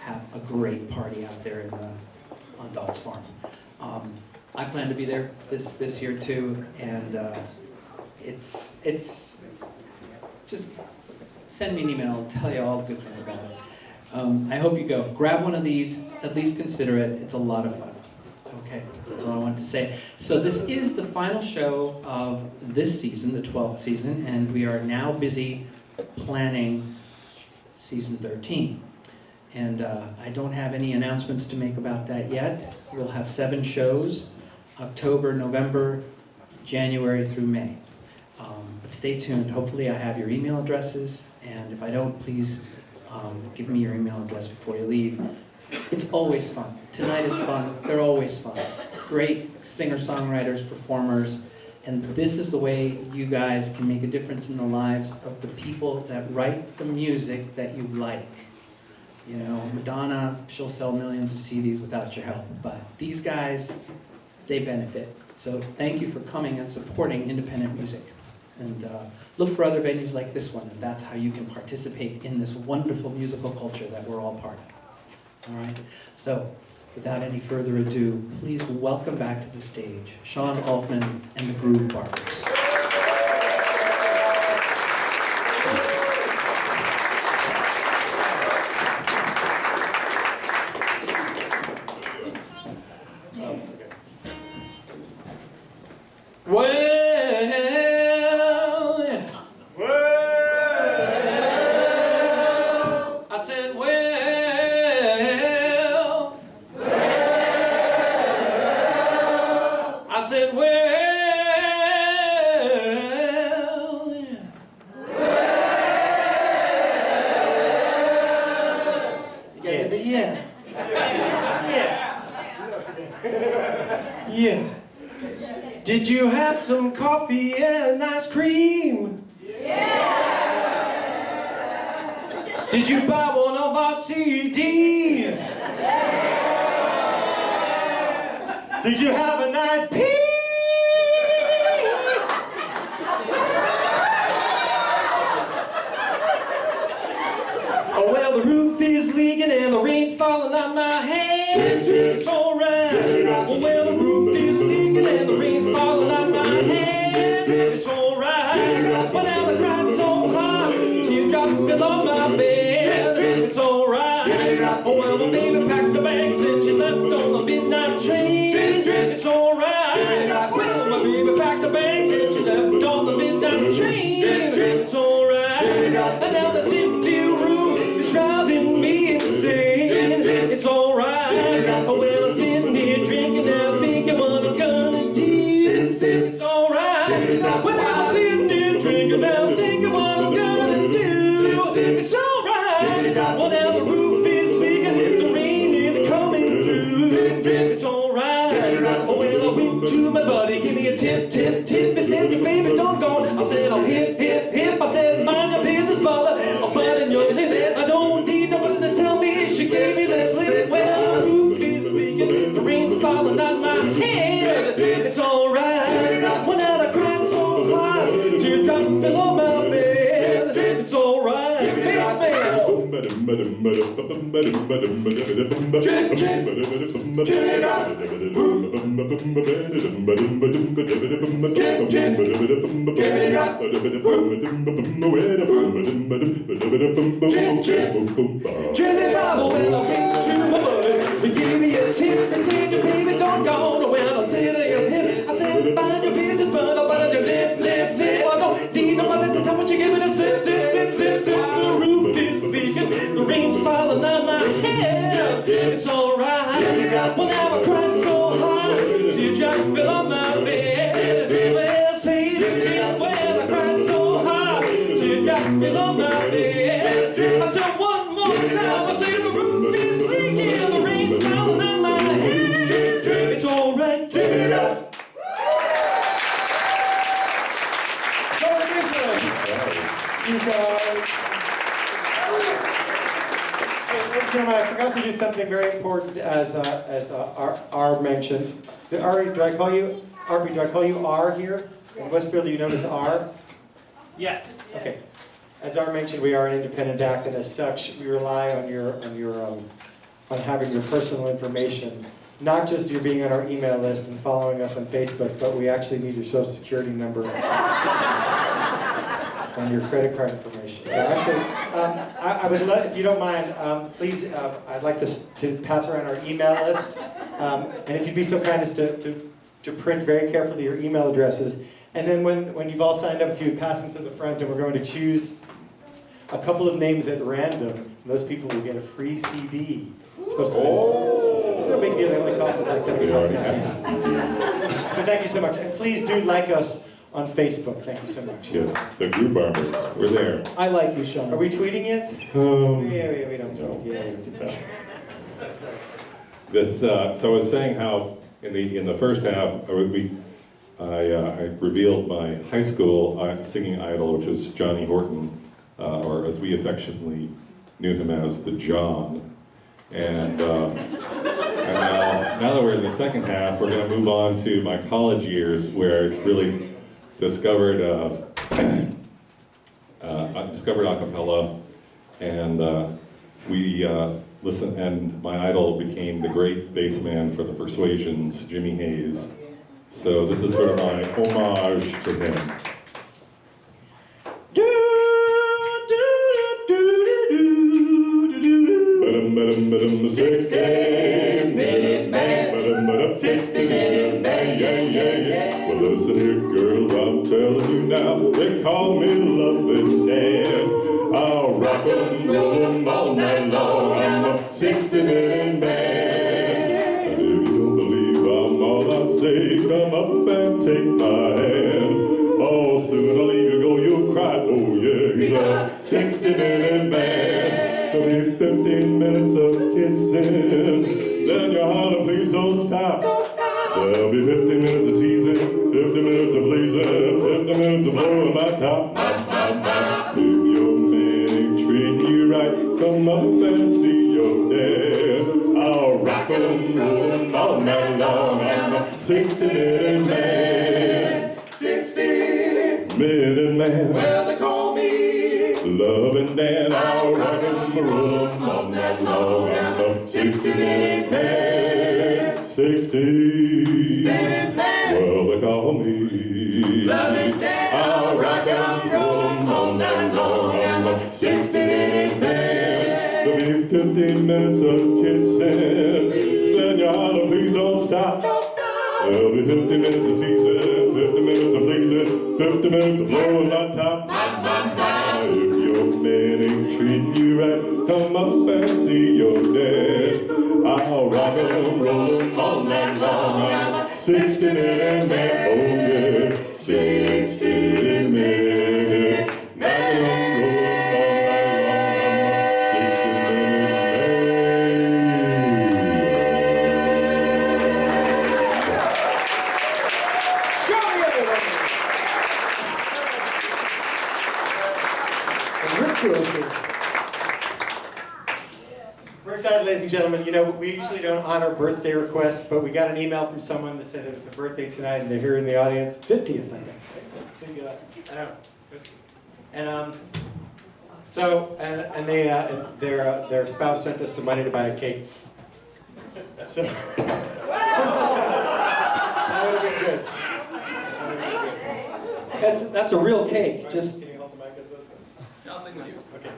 have a great party out there on Dodd's Farm. I plan to be there this year too, and it's just send me an email, I'll tell you all the good things about it. I hope you go. Grab one of these, at least consider it. It's a lot of fun. Okay, that's all I want to to say. So this is the final show of this season, the 12th season, and we are now busy planning season 13. And I don't have any announcements to make about that yet. We'll have 7 shows, October, November, January through May. But stay tuned. Hopefully I have your email addresses, and if I don't, please give me your email address before you leave. It's always fun. Tonight is fun. They're always fun. Great singer-songwriters, performers, and this is the way you guys can make a difference in the lives of the people that write the music that you like. You know, Madonna, she'll sell millions of CDs without your help, but these guys, they benefit. So thank you for coming and supporting independent music. And look for other venues like this one, and that's how you can participate in this wonderful musical culture that we're all part of. All right? So, without any further ado, please welcome back to the stage Sean Altman and the GrooveBarbers. Did you have some coffee and ice cream? Yeah! Did you buy one of our CDs? Yeah! Did you have a nice pee? Oh well, the roof is leaking and the rain's falling on my head. It's alright. Oh well, the roof is leaking and the rain's falling on my head. It's alright. But now the crime's so hard, teardrops fill on my bed. It's alright. Oh well, my baby packed her bags and she left on the midnight train. It's alright. Well, my baby packed her bags and she left on the midnight train. It's alright. And now the empty room is driving me insane. It's alright. Oh well, I'm sitting here drinking now, thinking what I'm gonna do. It's alright. When I'm sitting here drinking now, thinking what I'm gonna do. It's alright. Well now the roof is leaking, the rain is coming through. It's alright. Oh well, I went to my buddy, give me a tip. He said your baby's done gone. I said I'm hip. I said mind your business, brother. I'm biting your lip. I don't need nobody to tell me. She gave me the slip. Well, the roof is leaking, the rain's falling on my head. It's alright. When I cried so hard, teardrops fell on my bed. It's alright. Bass man. Turn it up. Trinity Bible, when I went to my buddy, he gave me a tip. He said your baby's done gone. When I said to him, I said find your business, but I wanted your lip. I don't need nobody to tell me. She gave me the sip. The roof is leaking, the rain's falling on my head. It's alright. Well now I cried so hard, teardrops fell on my bed. Well, say it again. When I cried so hard, teardrops fell on my bed. I said one more time. I say the roof is leaking, the rain's falling on my head. It's alright. Turn it up. You guys. Ladies and gentlemen, I forgot to do something very important as R mentioned. Ari, do I call you Arby? Do I call you R here in Westfield? Do you notice R? Yes. Okay. As R mentioned, we are an independent act, and as such, we rely on having your personal information. Not just you being on our email list and following us on Facebook, but we actually need your social security number and your credit card information. Actually, I would let, if you don't mind, please, I'd like to pass around our email list. And if you'd be so kind as to to print very carefully your email addresses. And then when you've all signed up, if you would pass them to the front, and we're going to choose a couple of names at random. Those people will get a free CD. It's no big deal. They only cost us like 75 cents each. But thank you so much. And please do like us on Facebook. Thank you so much. Yes, the GrooveBarbers. We're there. I like you, Sean. Are we tweeting it? Yeah, we don't tweet. Yeah, we do. So I was saying how in the first half I revealed my high school singing idol, which was Johnny Horton, or as we affectionately knew him as the John. And now that we're in the second half, we're going to move on to my college years, where I really discovered a cappella, and we listened, and my idol became the great bass man for the Persuasions, Jimmy Hayes. So this is sort of my homage to him. 60-minute man, 60-minute man, yeah. Well, listen here, girls, I'm telling you now, they call me Loving Dan. I'll rock 'em, roll 'em all night long. I'm a 60-minute man. And if you don't believe I'm all I say, come up and take my hand. Oh, soon I'll leave you go, you'll cry. Oh yeah, he's a 60-minute man. There'll be 15 minutes of kissing, then you holler, please don't stop. There'll be 15 minutes of teasing, 50 minutes of pleasing, 50 minutes of blowing my top. If your man ain't treating you right, come up and see your dad. I'll rock 'em, roll 'em all night long. I'm a 60-minute man. 60-minute man. Well, they call me Loving Dan, I'll rock 'em, roll 'em all night long. I'm a 60-minute man. 60-minute man. Well, they call me Loving Dan. I'll rock 'em, roll 'em all night long. I'm a 60-minute man. There'll be 15 minutes of kissing, then you holler, please don't stop. There'll be 50 minutes of teasing, 50 minutes of pleasing, 50 minutes of blowing my top. If your man ain't treating you right, come up and see your dad. I'll rock 'em, roll 'em all night long. I'm a 60-minute man. Oh yeah, 60-minute man. Roll 'em all We're excited, ladies and gentlemen. You know, we usually don't honor birthday requests, but we got an email from someone that said it was the birthday tonight, and they're here in the audience. 50th, I think. I don't know. And their spouse sent us some money to buy a cake. So that would have been good. That's a real cake. Just Can you hold the mic as well? I'll sing with you. Okay.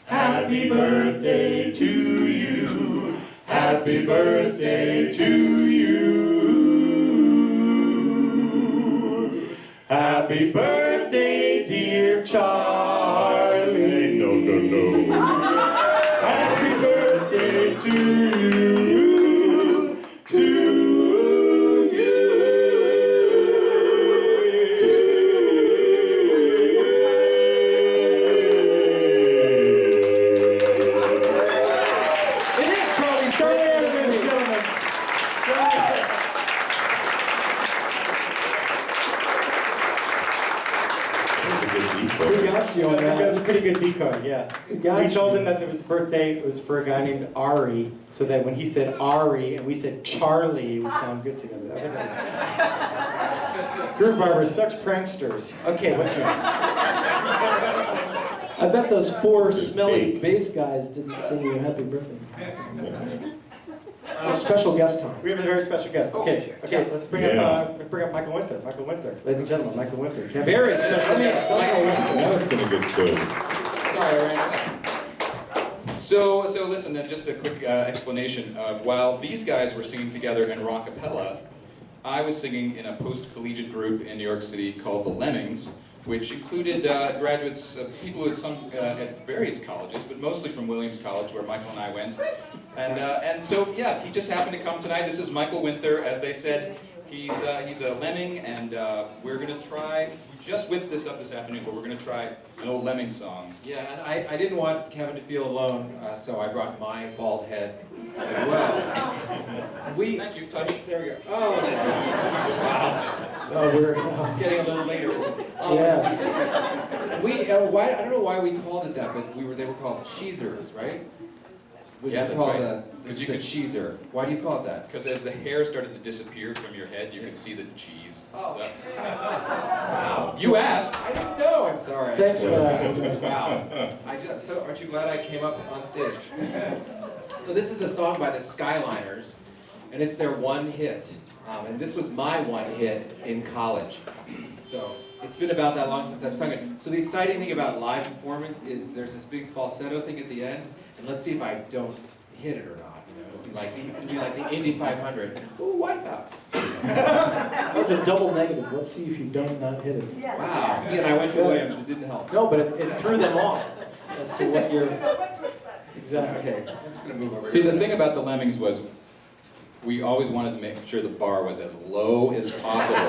Happy birthday to you. Happy birthday to you. Happy birthday, dear Charlie. No. Happy birthday to you. To you. To it is Charlie's Charlie, birthday. ladies and gentlemen. We got you on That's that. a pretty good decoy, yeah. We got We you. told him that it was birthday, it was for a guy named Ari, so that when he said Ari and we said Charlie, it would sound good together. I think that was... GrooveBarbers, such pranksters. Okay, what's next? I bet those 4 smelly bass guys didn't sing you happy birthday. Special guest time. We have a very special guest. Okay, let's bring up Michael Winther. Michael Winther, ladies and gentlemen, Michael Winther. Kevin. Very special. Now it's gonna get good. Sorry, I ran away. So listen, just a quick explanation. While these guys were singing together in rockapella, I was singing in a post-collegiate group in New York City called the Lemmings, which included graduates, people who had sung at various colleges, but mostly from Williams College, where Michael and I went. And so, yeah, he just happened to come tonight. This is Michael Winther. As they said, he's a lemming, and we're going to try, we just whipped this up this afternoon, but we're going to try an old lemming song. Yeah, and I didn't want Kevin to feel alone, so I brought my bald head as well. Thank you, touch. There we go. Oh, wow. Oh, it's getting a little later, isn't it? Yes. I don't know why we called it that, but they were called cheesers, right? Yeah, that's right. Because you could cheeser. Why do you call it that? Because as the hair started to disappear from your head, you could see the cheese. Oh. Wow. You asked. I didn't know. I'm sorry. Thanks for that. Wow. So aren't you glad I came up on stage? So this is a song by the Skyliners, and it's their one hit. And this was my one hit in college. So it's been about that long since I've sung it. So the exciting thing about live performance is there's this big falsetto thing at the end, and let's see if I don't hit it or not. You know, it'll be like the Indy 500. Ooh, wipeout. That was a double negative. Let's see if you don't not hit it. Wow. See, and I went to Williams. It didn't help. No, but it threw them off as to what you're... Exactly. Okay, I'm just gonna move over. See, here. the thing about the Lemmings was we always wanted to make sure the bar was as low as possible,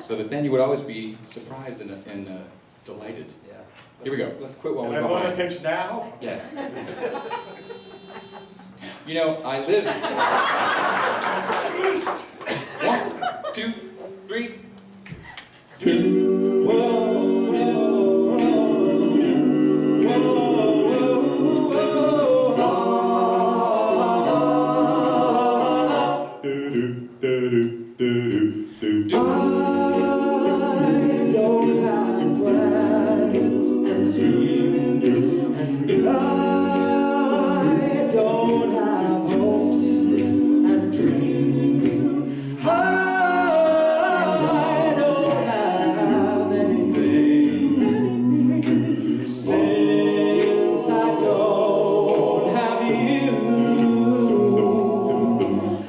so that then you would always be surprised and delighted. Yeah. Here we go. Let's quit while we're Am I going to behind. pitch now? Yes. You know, I live east. 1, 2, 3. I don't have plans and schemes, and I don't have hopes and dreams. I don't have anything since I don't have you.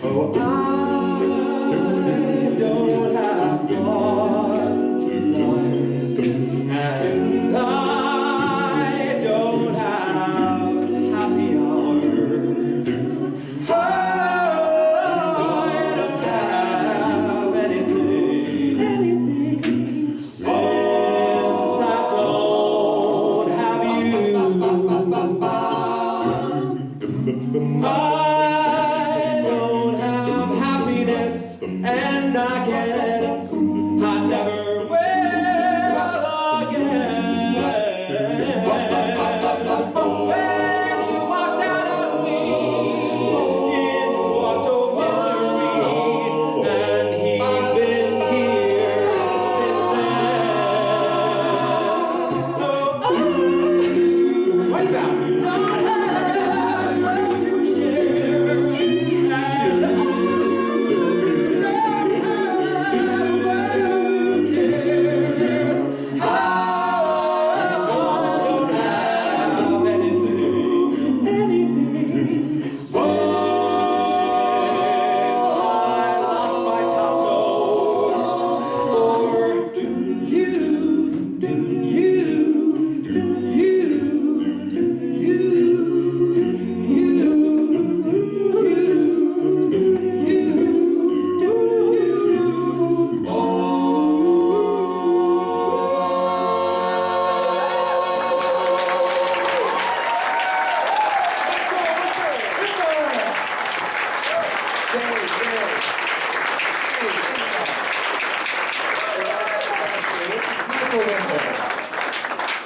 Oh, I don't have fond desires, and I don't have happy hours. I don't have anything since I don't have you. I don't have happiness, and I guess I never will again. When you walked out on me in what old misery, and he's been here since then. Wipe out. Don't have love to share, and I don't have one who cares. I don't have anything since I lost my top notes for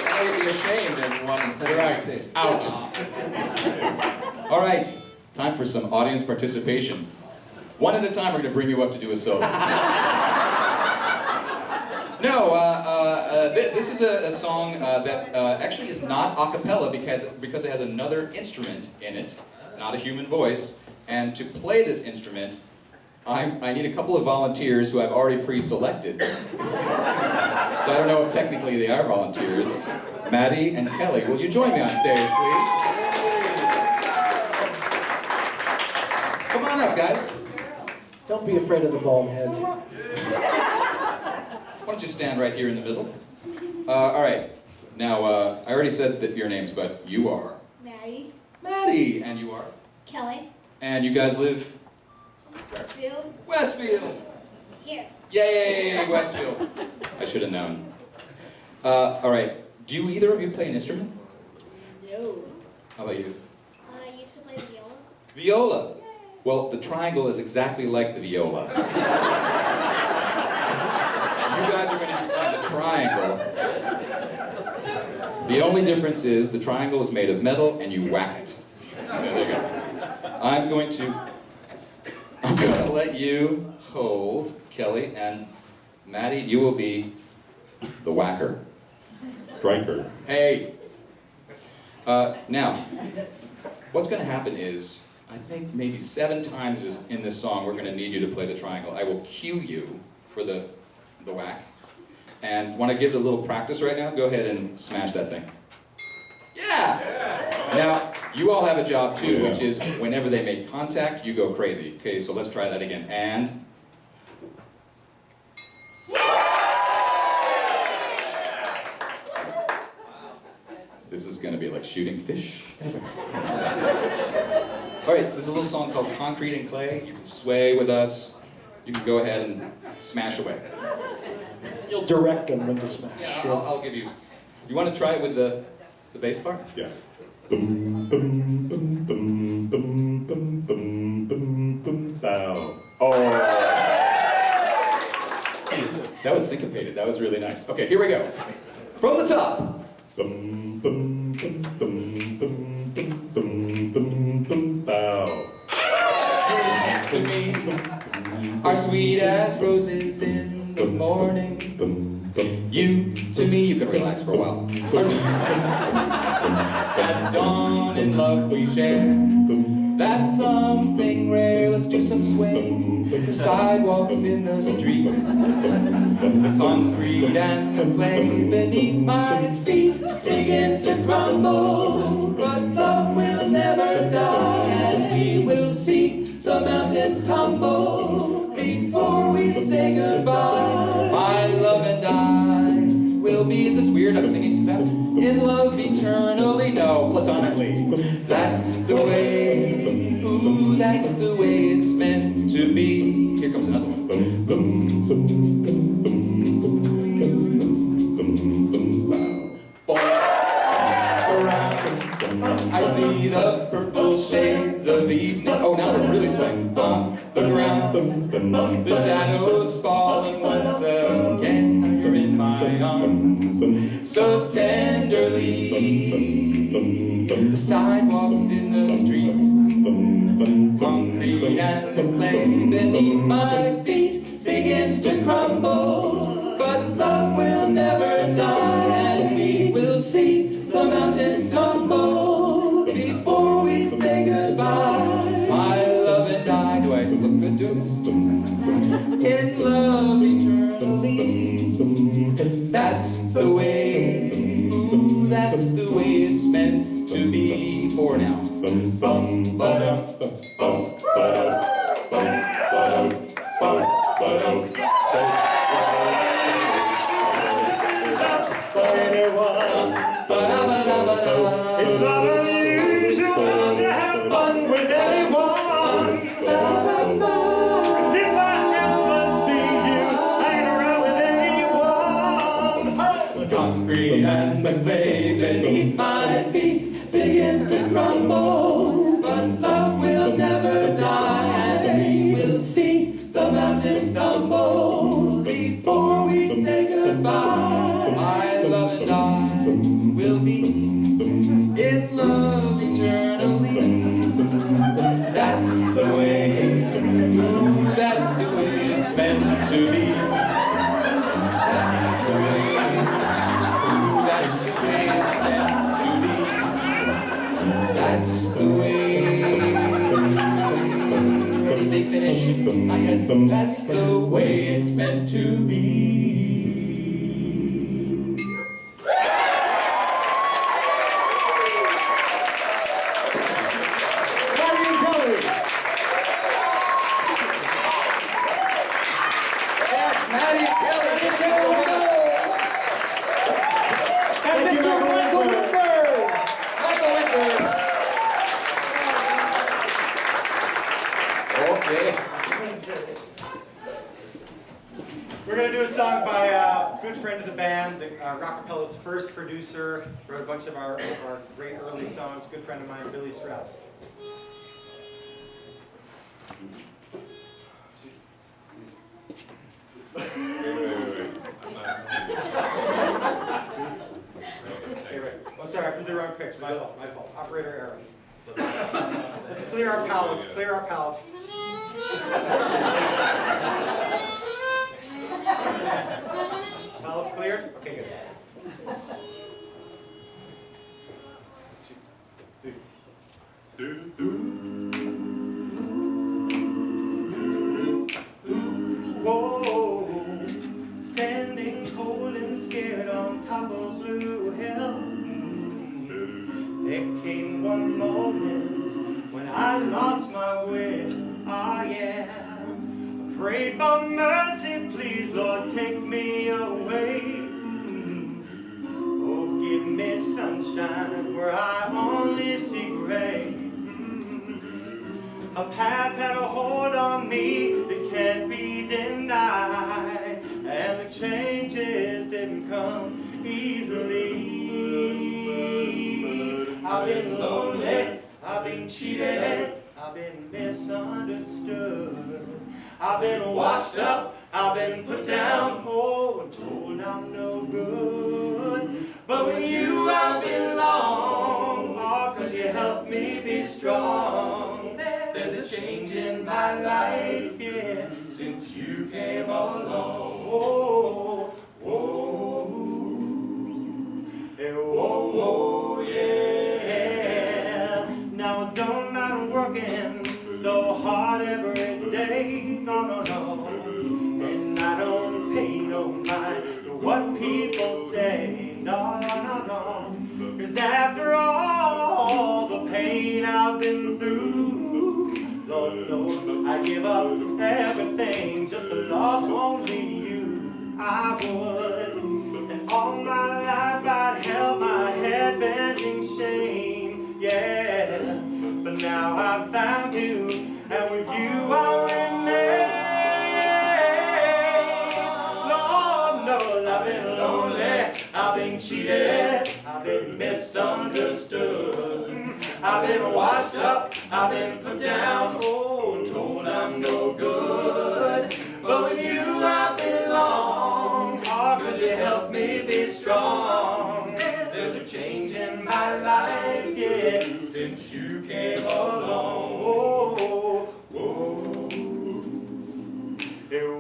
I would be ashamed if you wanted to say Right. on stage. Out. All right, time for some audience participation. One at a time, we're going to bring you up to do a solo. No, this is a song that actually is not a cappella because it has another instrument in it, not a human voice. And to play this instrument, I need a couple of volunteers who I've already pre-selected. So I don't know if technically they are volunteers. Maddie and Kelly, will you join me on stage, please? Come on up, guys. Don't be afraid of the bald head. Why don't you stand right here in the middle? All right. Now, I already said that your names, but you are? Maddie. Maddie. And you are? Kelly. And you guys live? Westfield. Westfield. Here. Yay, Westfield. I should have known. All right. Do either of you play an instrument? No. How about you? I used to play the viola. Viola. Well, the triangle is exactly like the viola. You guys are going to be playing the triangle. The only difference is the triangle is made of metal and you whack it. So there you go. I'm going to let you hold Kelly, and Maddie, you will be the whacker. Striker. Hey! Now, what's going to happen is, I think maybe 7 times in this song we're going to need you to play the triangle. I will cue you for the whack. And want to give it a little practice right now? Go ahead and smash that thing. Yeah! Now, you all have a job too, which is whenever they make contact, you go crazy. Okay, so let's try that again. And... This is going to be like shooting fish. All right, there's a little song called Concrete and Clay. You can sway with us. You can go ahead and smash away. You'll direct them when to smash. Yeah, I'll give you... You want to try it with the bass part? Yeah. Dum, dum, dum, dum, dum, dum, dum, dum, dum, down. Oh. That was syncopated. That was really nice. Okay, here we go. From the top. Dum, dum, dum, dum, dum, dum, dum, dum, dum, down. To me, are sweet as roses in the morning. You, to me, you can relax for a while. At dawn in love we share. That's something rare. Let's do some sway. The sidewalks in the street, the concrete and the clay beneath my feet begins to crumble. But love will never die, and we will see the mountains tumble before we say goodbye. My love and I will be. Is this weird? I'm singing to that. In love eternally, no, platonically. That's the way. Ooh, that's the way it's meant to be. Here comes another one. I see the purple shades of evening. Oh, now we're really swaying. On the ground, the shadows falling once again. Now you're in my arms, so tenderly. The sidewalks in the street, concrete and the clay beneath my feet begins to crumble. But love will never die, and we will see the mountains tumble before we say goodbye. My love and I, do I look good doing this? In love eternally, that's the way, ooh, that's the way it's meant to be for now. It's not unusual to have fun with anyone. And if I ever see you hanging around with anyone, Concrete and the clay beneath my feet begins to crumble, but love will never die, and we will see the mountains tumble before we say goodbye. My love and I will be in love eternally. That's the way, ooh, that's the way it's meant to be. That's the way, ooh, that's the way it's meant to be. That's the way. They finish my head. That's the way it's meant to be. We're going to do a song by a good friend of the band, Rockapella's first producer, wrote a bunch of our great early songs, good friend of mine, Billy Strauss. Oh, sorry, I put the wrong picture. My fault. Operator error. Let's clear our palate. Palate's cleared? Okay, good. 2, 3. Whoa, standing cold and scared on top of Blue Hill. There came one moment when I lost my way. Ah, yeah. Prayed for mercy, please, Lord, take me away. Oh, give me sunshine where I only see gray. A past had a hold on me that can't be denied, and the changes didn't come easily. I've been lonely, I've been cheated, I've been misunderstood. I've been washed up, I've been put down, oh, and told I'm no good. But with you I belong, oh, 'cause you helped me be strong. There's a change in my life, yeah, since you came along. Oh, oh, yeah, oh, oh, yeah. Now I don't mind working so hard every day, no, no, no. And I don't pay no mind to what people say, no, no, no. 'Cause after all the pain I've been through, Lord knows I give up everything just to love only you. I would. And all my life I'd held my head bent in shame, yeah. But now I've found you, and with you I'll remain. Lord knows I've been lonely, I've been cheated, I've been misunderstood. I've been washed up, I've been put down, oh, and told I'm no good. But with you I belong, oh, 'cause you helped me be strong. There's a change in my life, yeah, since you came along. Oh, oh,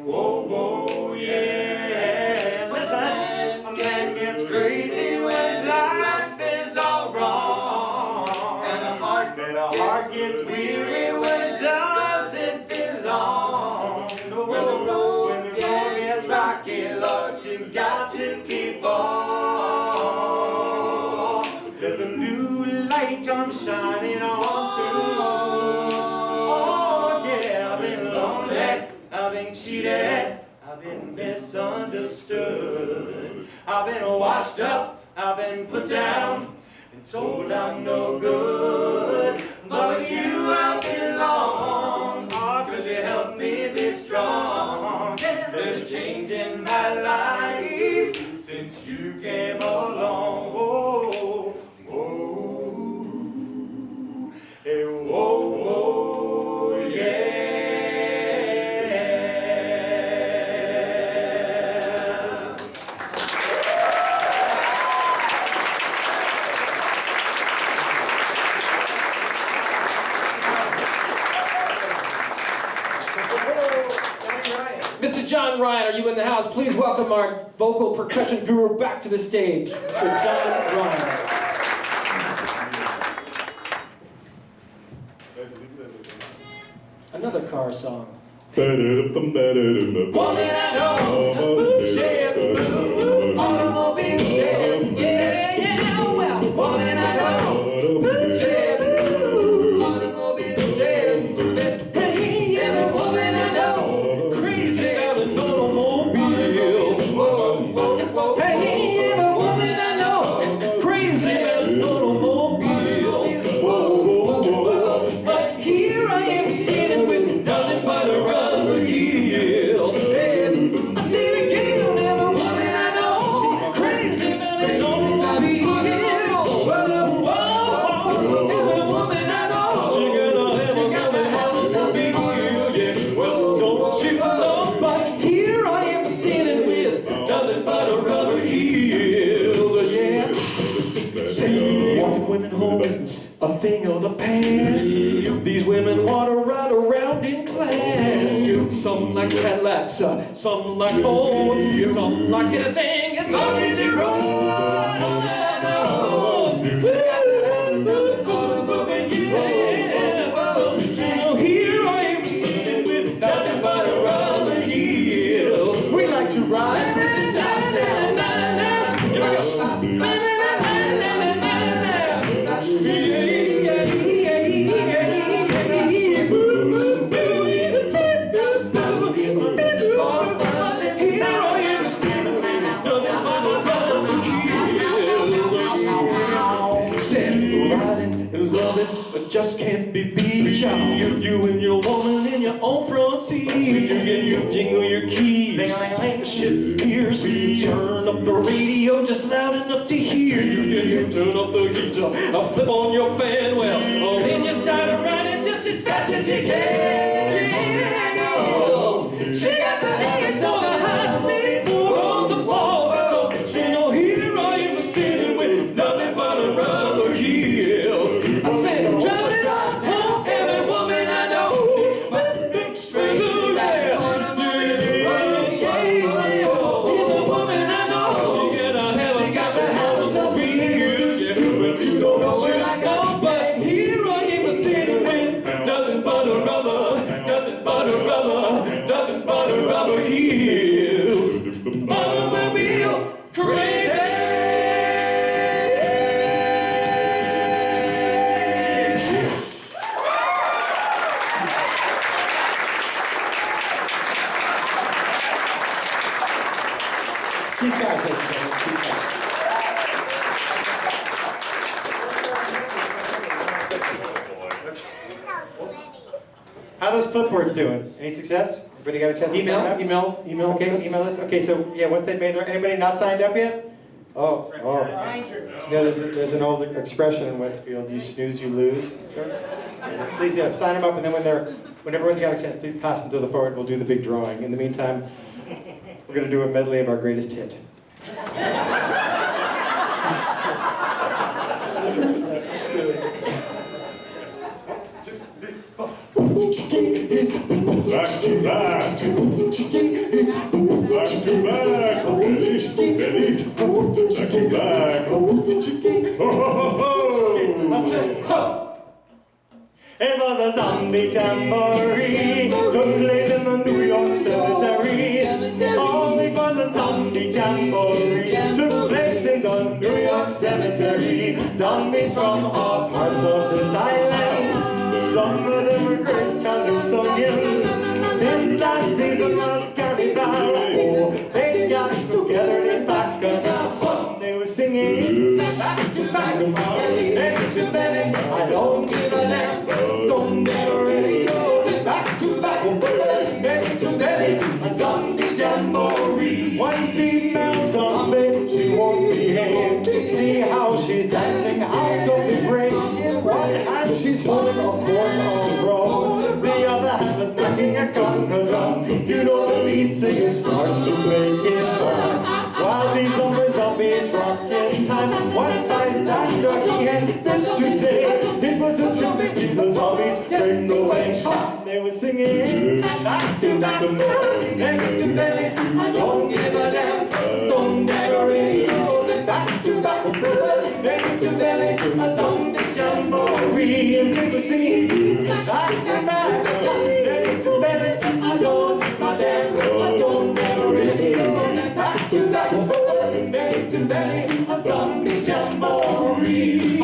oh, oh, yeah. Listen, a man gets crazy when life is all wrong. And a heart gets weary when it doesn't belong. When the road gets rocky, Lord, you've got to keep on. There's a new light comes shining on through. Oh, yeah, I've been lonely, I've been cheated, I've been misunderstood. I've been washed up, I've been put down, and told I'm no good. But with you I belong, oh, 'cause you helped me be strong. There's a change in my life since you came along. Oh, oh, hey, whoa, whoa, yeah. Mr. John Ryan, are you in the house? Please welcome our vocal percussion guru back to the stage, Mr. John Ryan. Another car song. Woman I know, share the blue, automobile share, yeah, yeah, well, woman I know, share the blue, automobile share, hey, every woman I know, crazy about an automobile, whoa, whoa, whoa, hey, every woman I know, crazy about an automobile, whoa, whoa, whoa, but here I am standing with nothing home's a thing of the past. These women want to ride around in class. Some like Cadillacs, some like Fords, some like anything as long as you roll. Here I am standing with nothing but a rubber heels. We like to ride with the top down. Here we go. But just can't be beat. You and your woman in your own front seat. You jingle your keys, shift gears, turn up the radio just loud enough to hear. You turn up the heater, flip on your fan well, then you start riding just as fast as you can. She got the legs on the high speed, on the fall. Here I am spinning with nothing but a rubber heels. I said, driving home, every woman I know must be straight. Every woman I know, she got to have herself a heels. Well, you don't know where I go, but here I am standing with nothing but a rubber, nothing but a rubber, nothing but a rubber heels. Automobile crazy. Seat back, ladies and gentlemen, seat back. How are those flipboards doing? Any success? Everybody got a chance to sign up? Email. Okay, email us. Okay, so yeah, once they've made their, anybody not signed up yet? Oh. You know, there's an old expression in Westfield, you snooze, you lose. So, please sign them up, and then when everyone's got a chance, please pass them to the forward. We'll do the big drawing. In the meantime, we're going to do a medley of our greatest hit. Back to back. Back to back. Ready? Back to back. Ho, ho, ho, ho. It was a zombie jamboree, took place in the New York cemetery. Oh, it was a zombie jamboree, took place in the New York cemetery. Zombies from all parts of this island, some of them were great Calypsonians. Since last season was carnival, oh, they got together in Bacchanal. They were singing back to back, belly to belly, I don't give a damn. Don't get ready, back to back, belly to belly, a zombie jamboree. One female zombie, she won't behave. See how she's dancing out of the grave. In one hand she's holding a quart of rum, the other hand is knocking a conga drum. You know the lead singer starts to break his rhyme, while these other zombies rock in time. One bystander, he had this to say, it was a thrill to see the zombies break away. They were singing back to back, belly to belly, I don't give a damn. Don't get ready, back to back, belly to belly, a zombie jamboree. And they were singing back to back, belly to belly, I don't give a damn. I don't get ready, back to back, belly to belly, a zombie jamboree.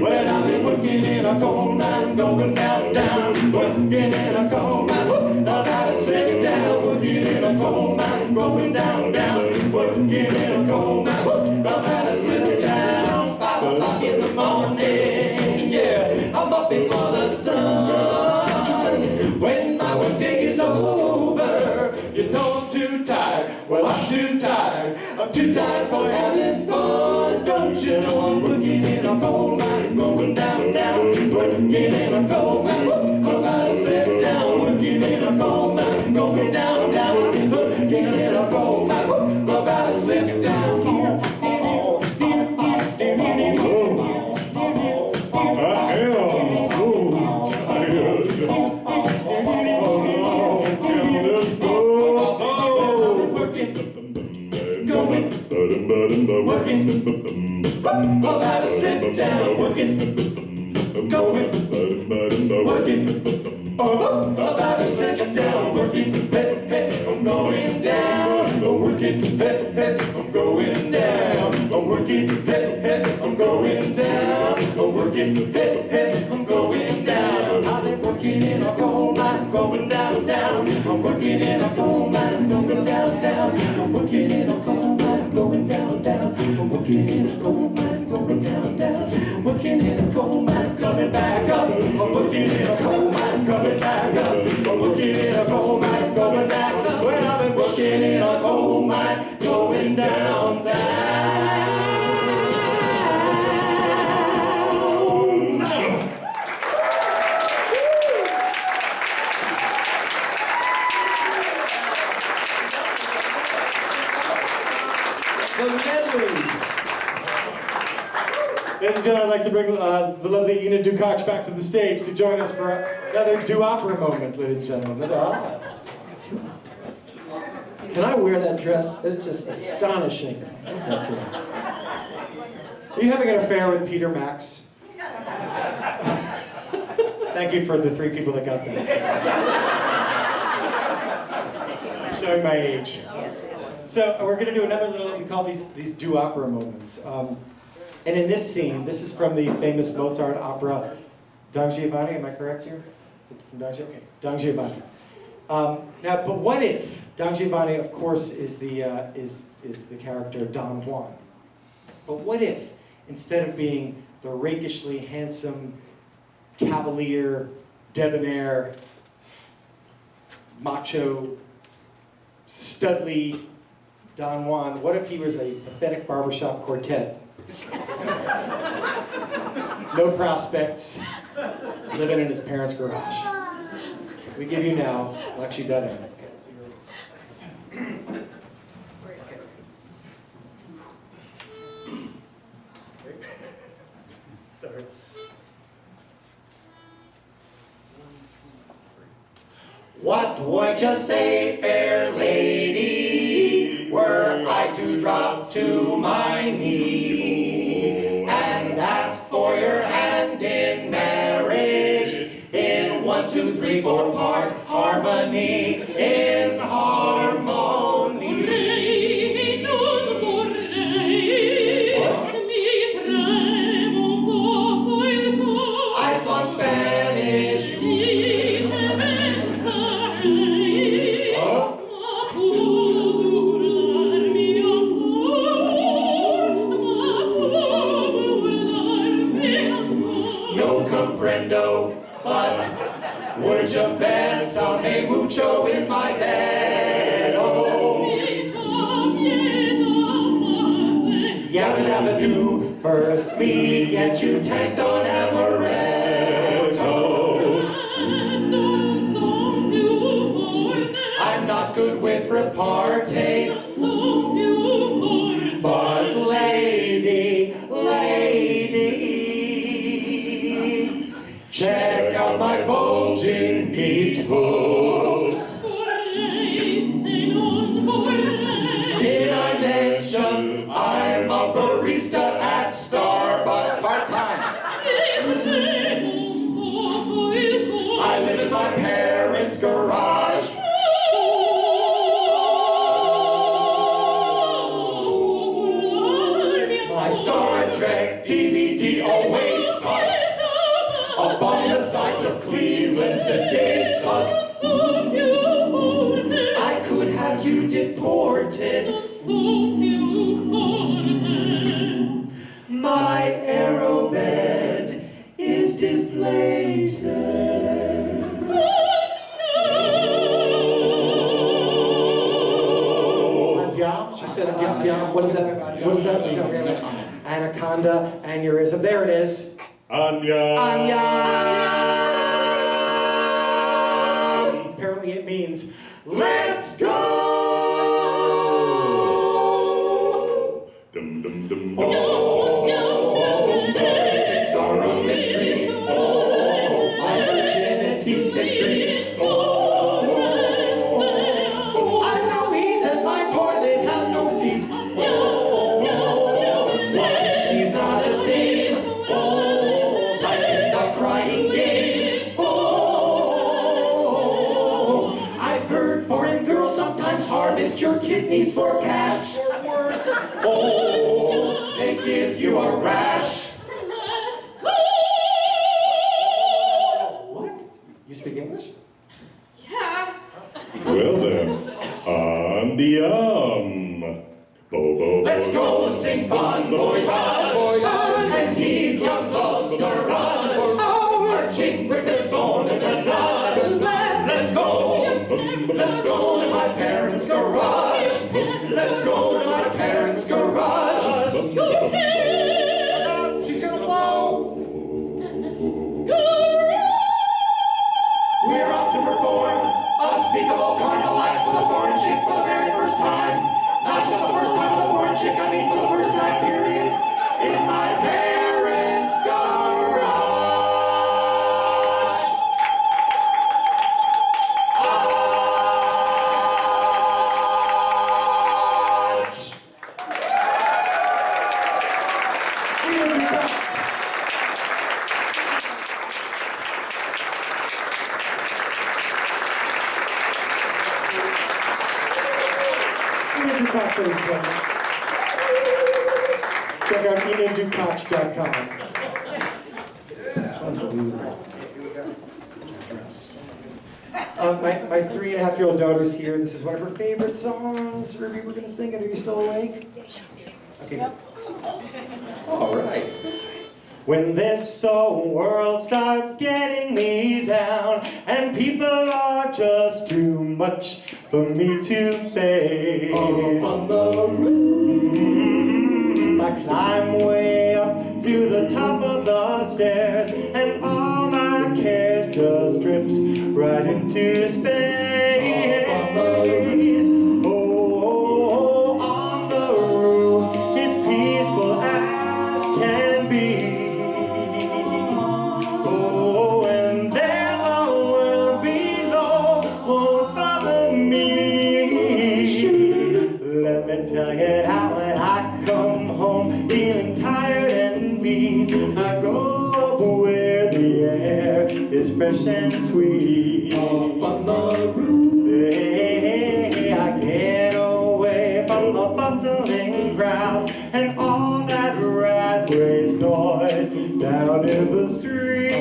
Well, I've been working in a coal mine, going down, down, working in a coal mine. I've had to sit down, working in a coal mine, going down, down, working in a coal mine. I've had to sit down, 5 o'clock in the morning, yeah, I'm up before the sun. When my work day is over, you know Well, I'm too tired. I'm too tired for having fun. Don't you know I'm working in a coal mine, going down, down, working in a coal mine. About to sit down, working in a coal mine, going down, down, working in a coal mine. About to sit down. Working, about to sit down, working, going, working, about to sit down, working, hey, hey, I'm going down, I'm working, hey, hey, I'm going down, I'm working, hey, hey, I'm going down, I'm working, hey, hey, I'm going down. I've been working in a coal mine, going down, down. I'm working in a coal mine, going down, down. I'm working in a coal mine, going down, down. I'm working in a coal mine, going down, down. I'm working in a coal mine, coming back up. I'm working in a coal mine, coming back up. I'm working in a coal mine, coming back up. Well, I've been working in a coal mine, going down, down. The medley. Ladies and gentlemen, I'd like to bring the lovely Ina Dukoch back to the stage to join us for another do-opera moment, ladies and gentlemen. Can I wear that dress? It's just astonishing. Are you having an affair with Peter Max? Thank you for the 3 people that got that. Showing my age. So we're going to do another little, we call these do-opera moments. And in this scene, this is from the famous Mozart opera, Don Giovanni, am I correct here? Is it from Don Giovanni? Okay, Don Giovanni. Now, but what if, Don Giovanni, of course, is the character Don Juan. But what if, instead of being the rakishly handsome, cavalier, debonair, macho, studly Don Juan, what if he was a pathetic barbershop quartet? No prospects, living in his parents' garage. We give you now, Lexi Dunham. Sorry. What would you say, fair lady, were I to drop to my knee and ask for your hand in marriage in 1, 2, 3, 4 part harmony, in harmony? I flunk Spanish. But would you besame mucho in my bed? Oh, yabba dabba do. First me get you tanked on amaretto. I'm not good with repartee, but lady, check out my bulging meat hooks. Did I mention I'm a barista at Starbucks part-time? I live in my parents' garage. My Star Trek DVD awaits us. Up on the sides of Cleveland sedates us. I could have you deported. My aerobed is deflated. I'm What does that mean? Anaconda, aneurysm. There it is. Anya. Apparently it means, let's go! Dum dum dum. Politics are a mystery. My virginity's history. I've no heat and my toilet has no seat. What if she's not a dame? Like in the crying game. I've heard foreign girls sometimes harvest your kidneys for cash. Or worse, they give you a rash. Let's go! What? You speak English? Yeah. Well then, andiam. Bo. Let's go sing Bon Voyage and keep young love's garage. Marching ribbons going in the garage. Let's go to my parents' garage. Let's go to my parents' garage. She's gonna blow. We're off to perform unspeakable carnal acts for the foreign chick for the very first time. Not just the first time with a foreign chick, I mean for the first time, period. In my parents' garage. Check out EnaDucox.com. Unbelievable. Here's the dress. My 3.5-year-old daughter's here. This is one of her favorite songs. Ruby, we're going to sing it. Are you still awake? Okay, good. All right. When this old world starts getting me down and people are just too much for me to face, on the roof, I climb way up to the top of the stairs and all my cares just drift right into space. Oh, on the roof, it's peaceful as can be. Oh, and there the world below won't bother me. Let me tell you how when I come home feeling tired and beat, I go up where the air is fresh and sweet. Up on the roof, hey, I get away from the bustling crowds and all that rat race noise down in the street.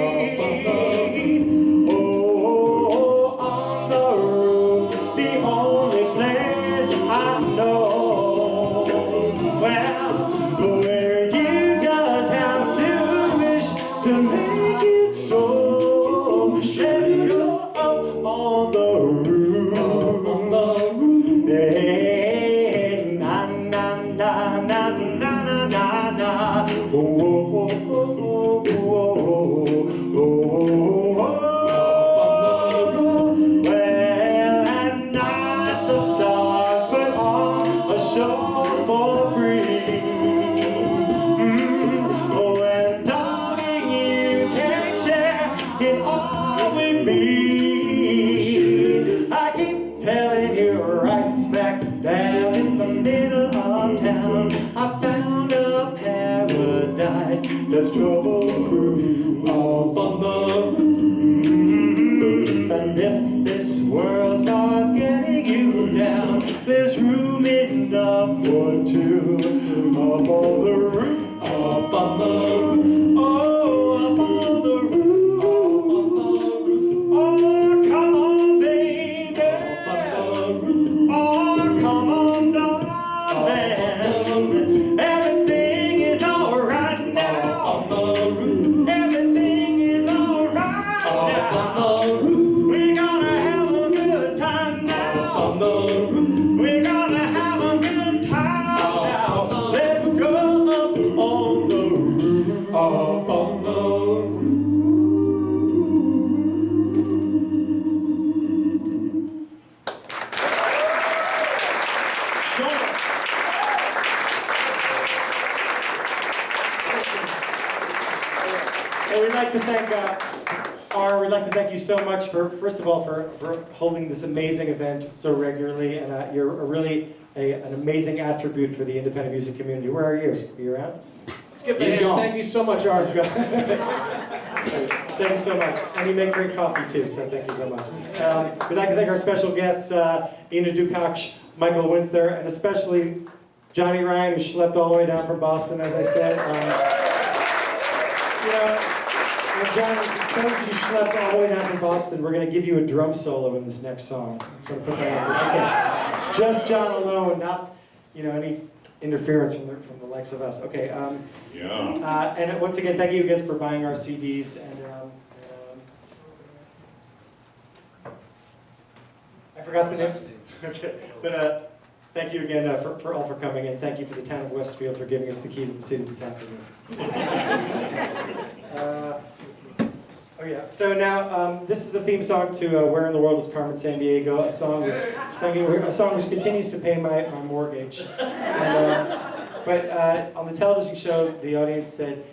Oh, on the roof, the only place I know. Well, where you just have to wish to make it so. Let's go up on the roof. Hey, na na na na na na na. Oh, oh, oh, oh, oh, oh, oh. Well, at night the stars put on a show for free. Oh, and darling, you can share it all with me. I keep telling you right smack down in the middle of town, I found a paradise that's trouble-proof. Up on the roof. And if this world starts getting you down, there's room enough for two. Up on the roof. Up on the roof. Oh, up on the roof. Up on the roof. Oh, come on, baby. Up on the roof. Oh, come on, darling. Everything is all right now. Up on the roof. Everything And we'd like to thank we'd like to thank you so much for, first of all, for holding this amazing event so regularly, and you're really an amazing attribute for the independent music community. Where are you? Are you around? Skip He's ahead. gone. Thank you so much, Art. Thank you so much. And you make great coffee too, so thank you so much. We'd like to thank our special guests, Ina Dukach, Michael Winther, and especially Johnny Ryan, who schlepped all the way down from Boston, as I said. Johnny, because you schlepped all the way down from Boston, we're going to give you a drum solo in this next song. So put that on. Okay. Just John alone, not any interference from the likes of us. Okay. And once again, thank you again for buying our CDs. And I forgot the name. Okay. But thank you again for all for coming, and thank you for the town of Westfield for giving us the key to the city this afternoon. Oh yeah. So now this is the theme song to "Where in the World Is Carmen Sandiego," a song which continues to pay my mortgage. And, but on the television show, the audience said,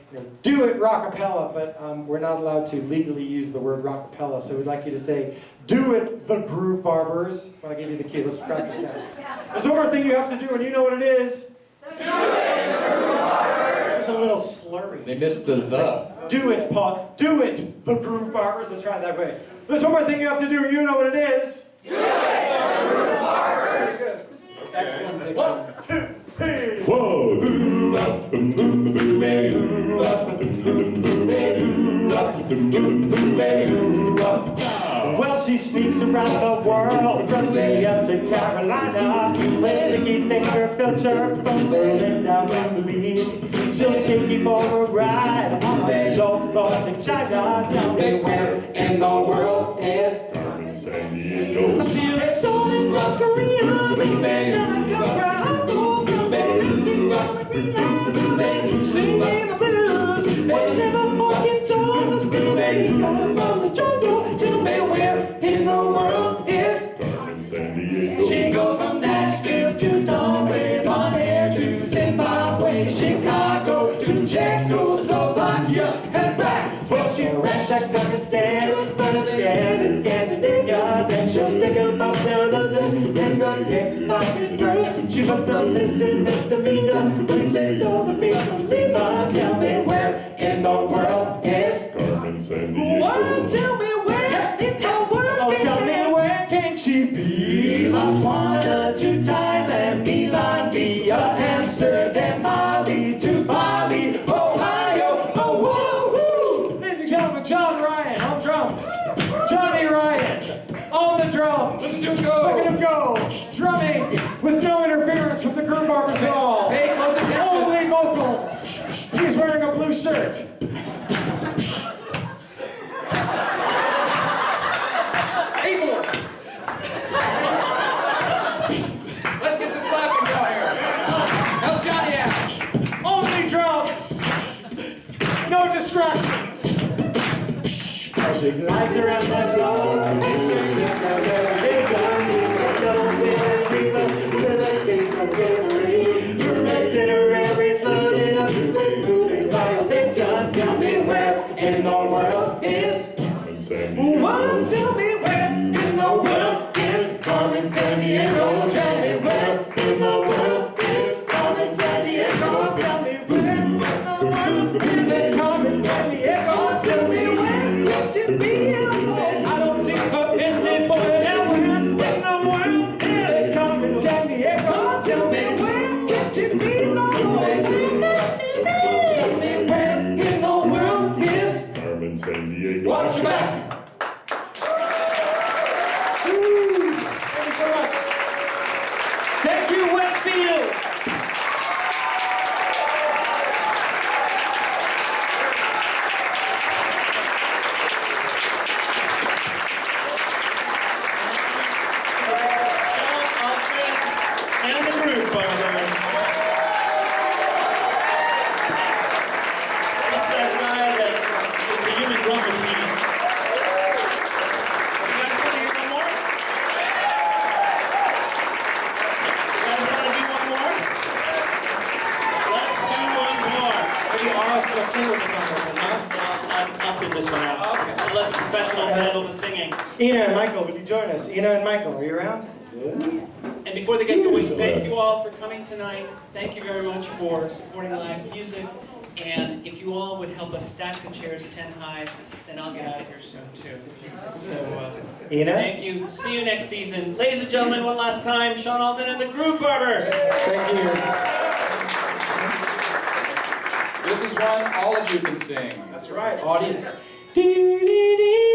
"Do it, rockapella," but we're not allowed to legally use the word rockapella. So we'd like you to say, "Do it, the GrooveBarbers." I'll give you the cue. Let's practice that. There's one more thing you have to do, and you know what it is. Do it, the GrooveBarbers. It's a little slurry. They missed the. Do it, Paul. Do it, the GrooveBarbers. Let's try it that way. There's one more thing you have to do, and you know what it is. Do it, the GrooveBarbers. Excellent diction. 1, 2, 3. Whoa! Well, she sneaks around the world from India to Carolina. A sticky finger filter from Berlin down to Belize. She'll take you for a ride on a slow boat to China. Tell me where in the world is Carmen Sandiego. See the soul in South Korea, baby. Don't come from home, baby. Singing the blues, but never fucking songs. Baby, coming from the jungle. Tell me where in the world is Carmen Sandiego. She goes from Nashville to Norway, Bonaire to Zimbabwe, Chicago to Czechoslovakia and back. Well, she ran to Kazakhstan, Pakistan and Scandinavia. Then she'll stick her up down under and run neck pocket girl. She put the listen misdemeanor when she stole the beat from Lima. Tell me where in the world is Carmen Sandiego. Whoa, tell me where in the world Oh, is tell me where can she be? Botswana to Thailand, Milan via Amsterdam, Mali to Bali, Ohio, oh whoa, Ladies and gentlemen, John Ryan on drums. Johnny Ryan on the drums. Look at him go. Drumming with no interference from the GrooveBarbers at all. Pay close attention. Only vocals. He's wearing a blue shirt. Eight more. Let's get some clapping going here. Help Johnny out. Only drums. No distractions. She glides around the floor. She looks out elevation. She's a double thin diva. The next day's from memory. Corrected her every loading up with moving violations. Tell me where in the world is Carmen Sandiego. Whoa, tell me where in the world is Carmen Sandiego. Tell me where in the world is Carmen Sandiego. Tell me where in the world is Carmen Sandiego. Tell me where could you be alone? I don't see her in the morning. Now where in the world is Carmen Sandiego? Tell me where could you be alone? Where could you be? Tell me where in the world is Carmen Sandiego. Watch your back. Thank you so much. Thank you, Westfield. Sean Altman and the GrooveBarbers. That's that guy that is the human drum machine. You guys want to hear one more? You guys want to do one more? Let's do one more. Maybe Ara still sing with us on this one, huh? Well, sit this one out. I'll let the professionals handle the singing. Ina and Michael, would you join us? Ina and Michael, are you around? And before they get going, thank you all for coming tonight. Thank you very much for supporting live music. And if you all would help us stack the chairs 10 high, then I'll get out of here soon too. So, Ina? thank you. See you next season. Ladies and gentlemen, one last time, Sean Altman and the GrooveBarbers. Thank you. This is one all of you can sing. That's right, audience. Dee, dee, dee.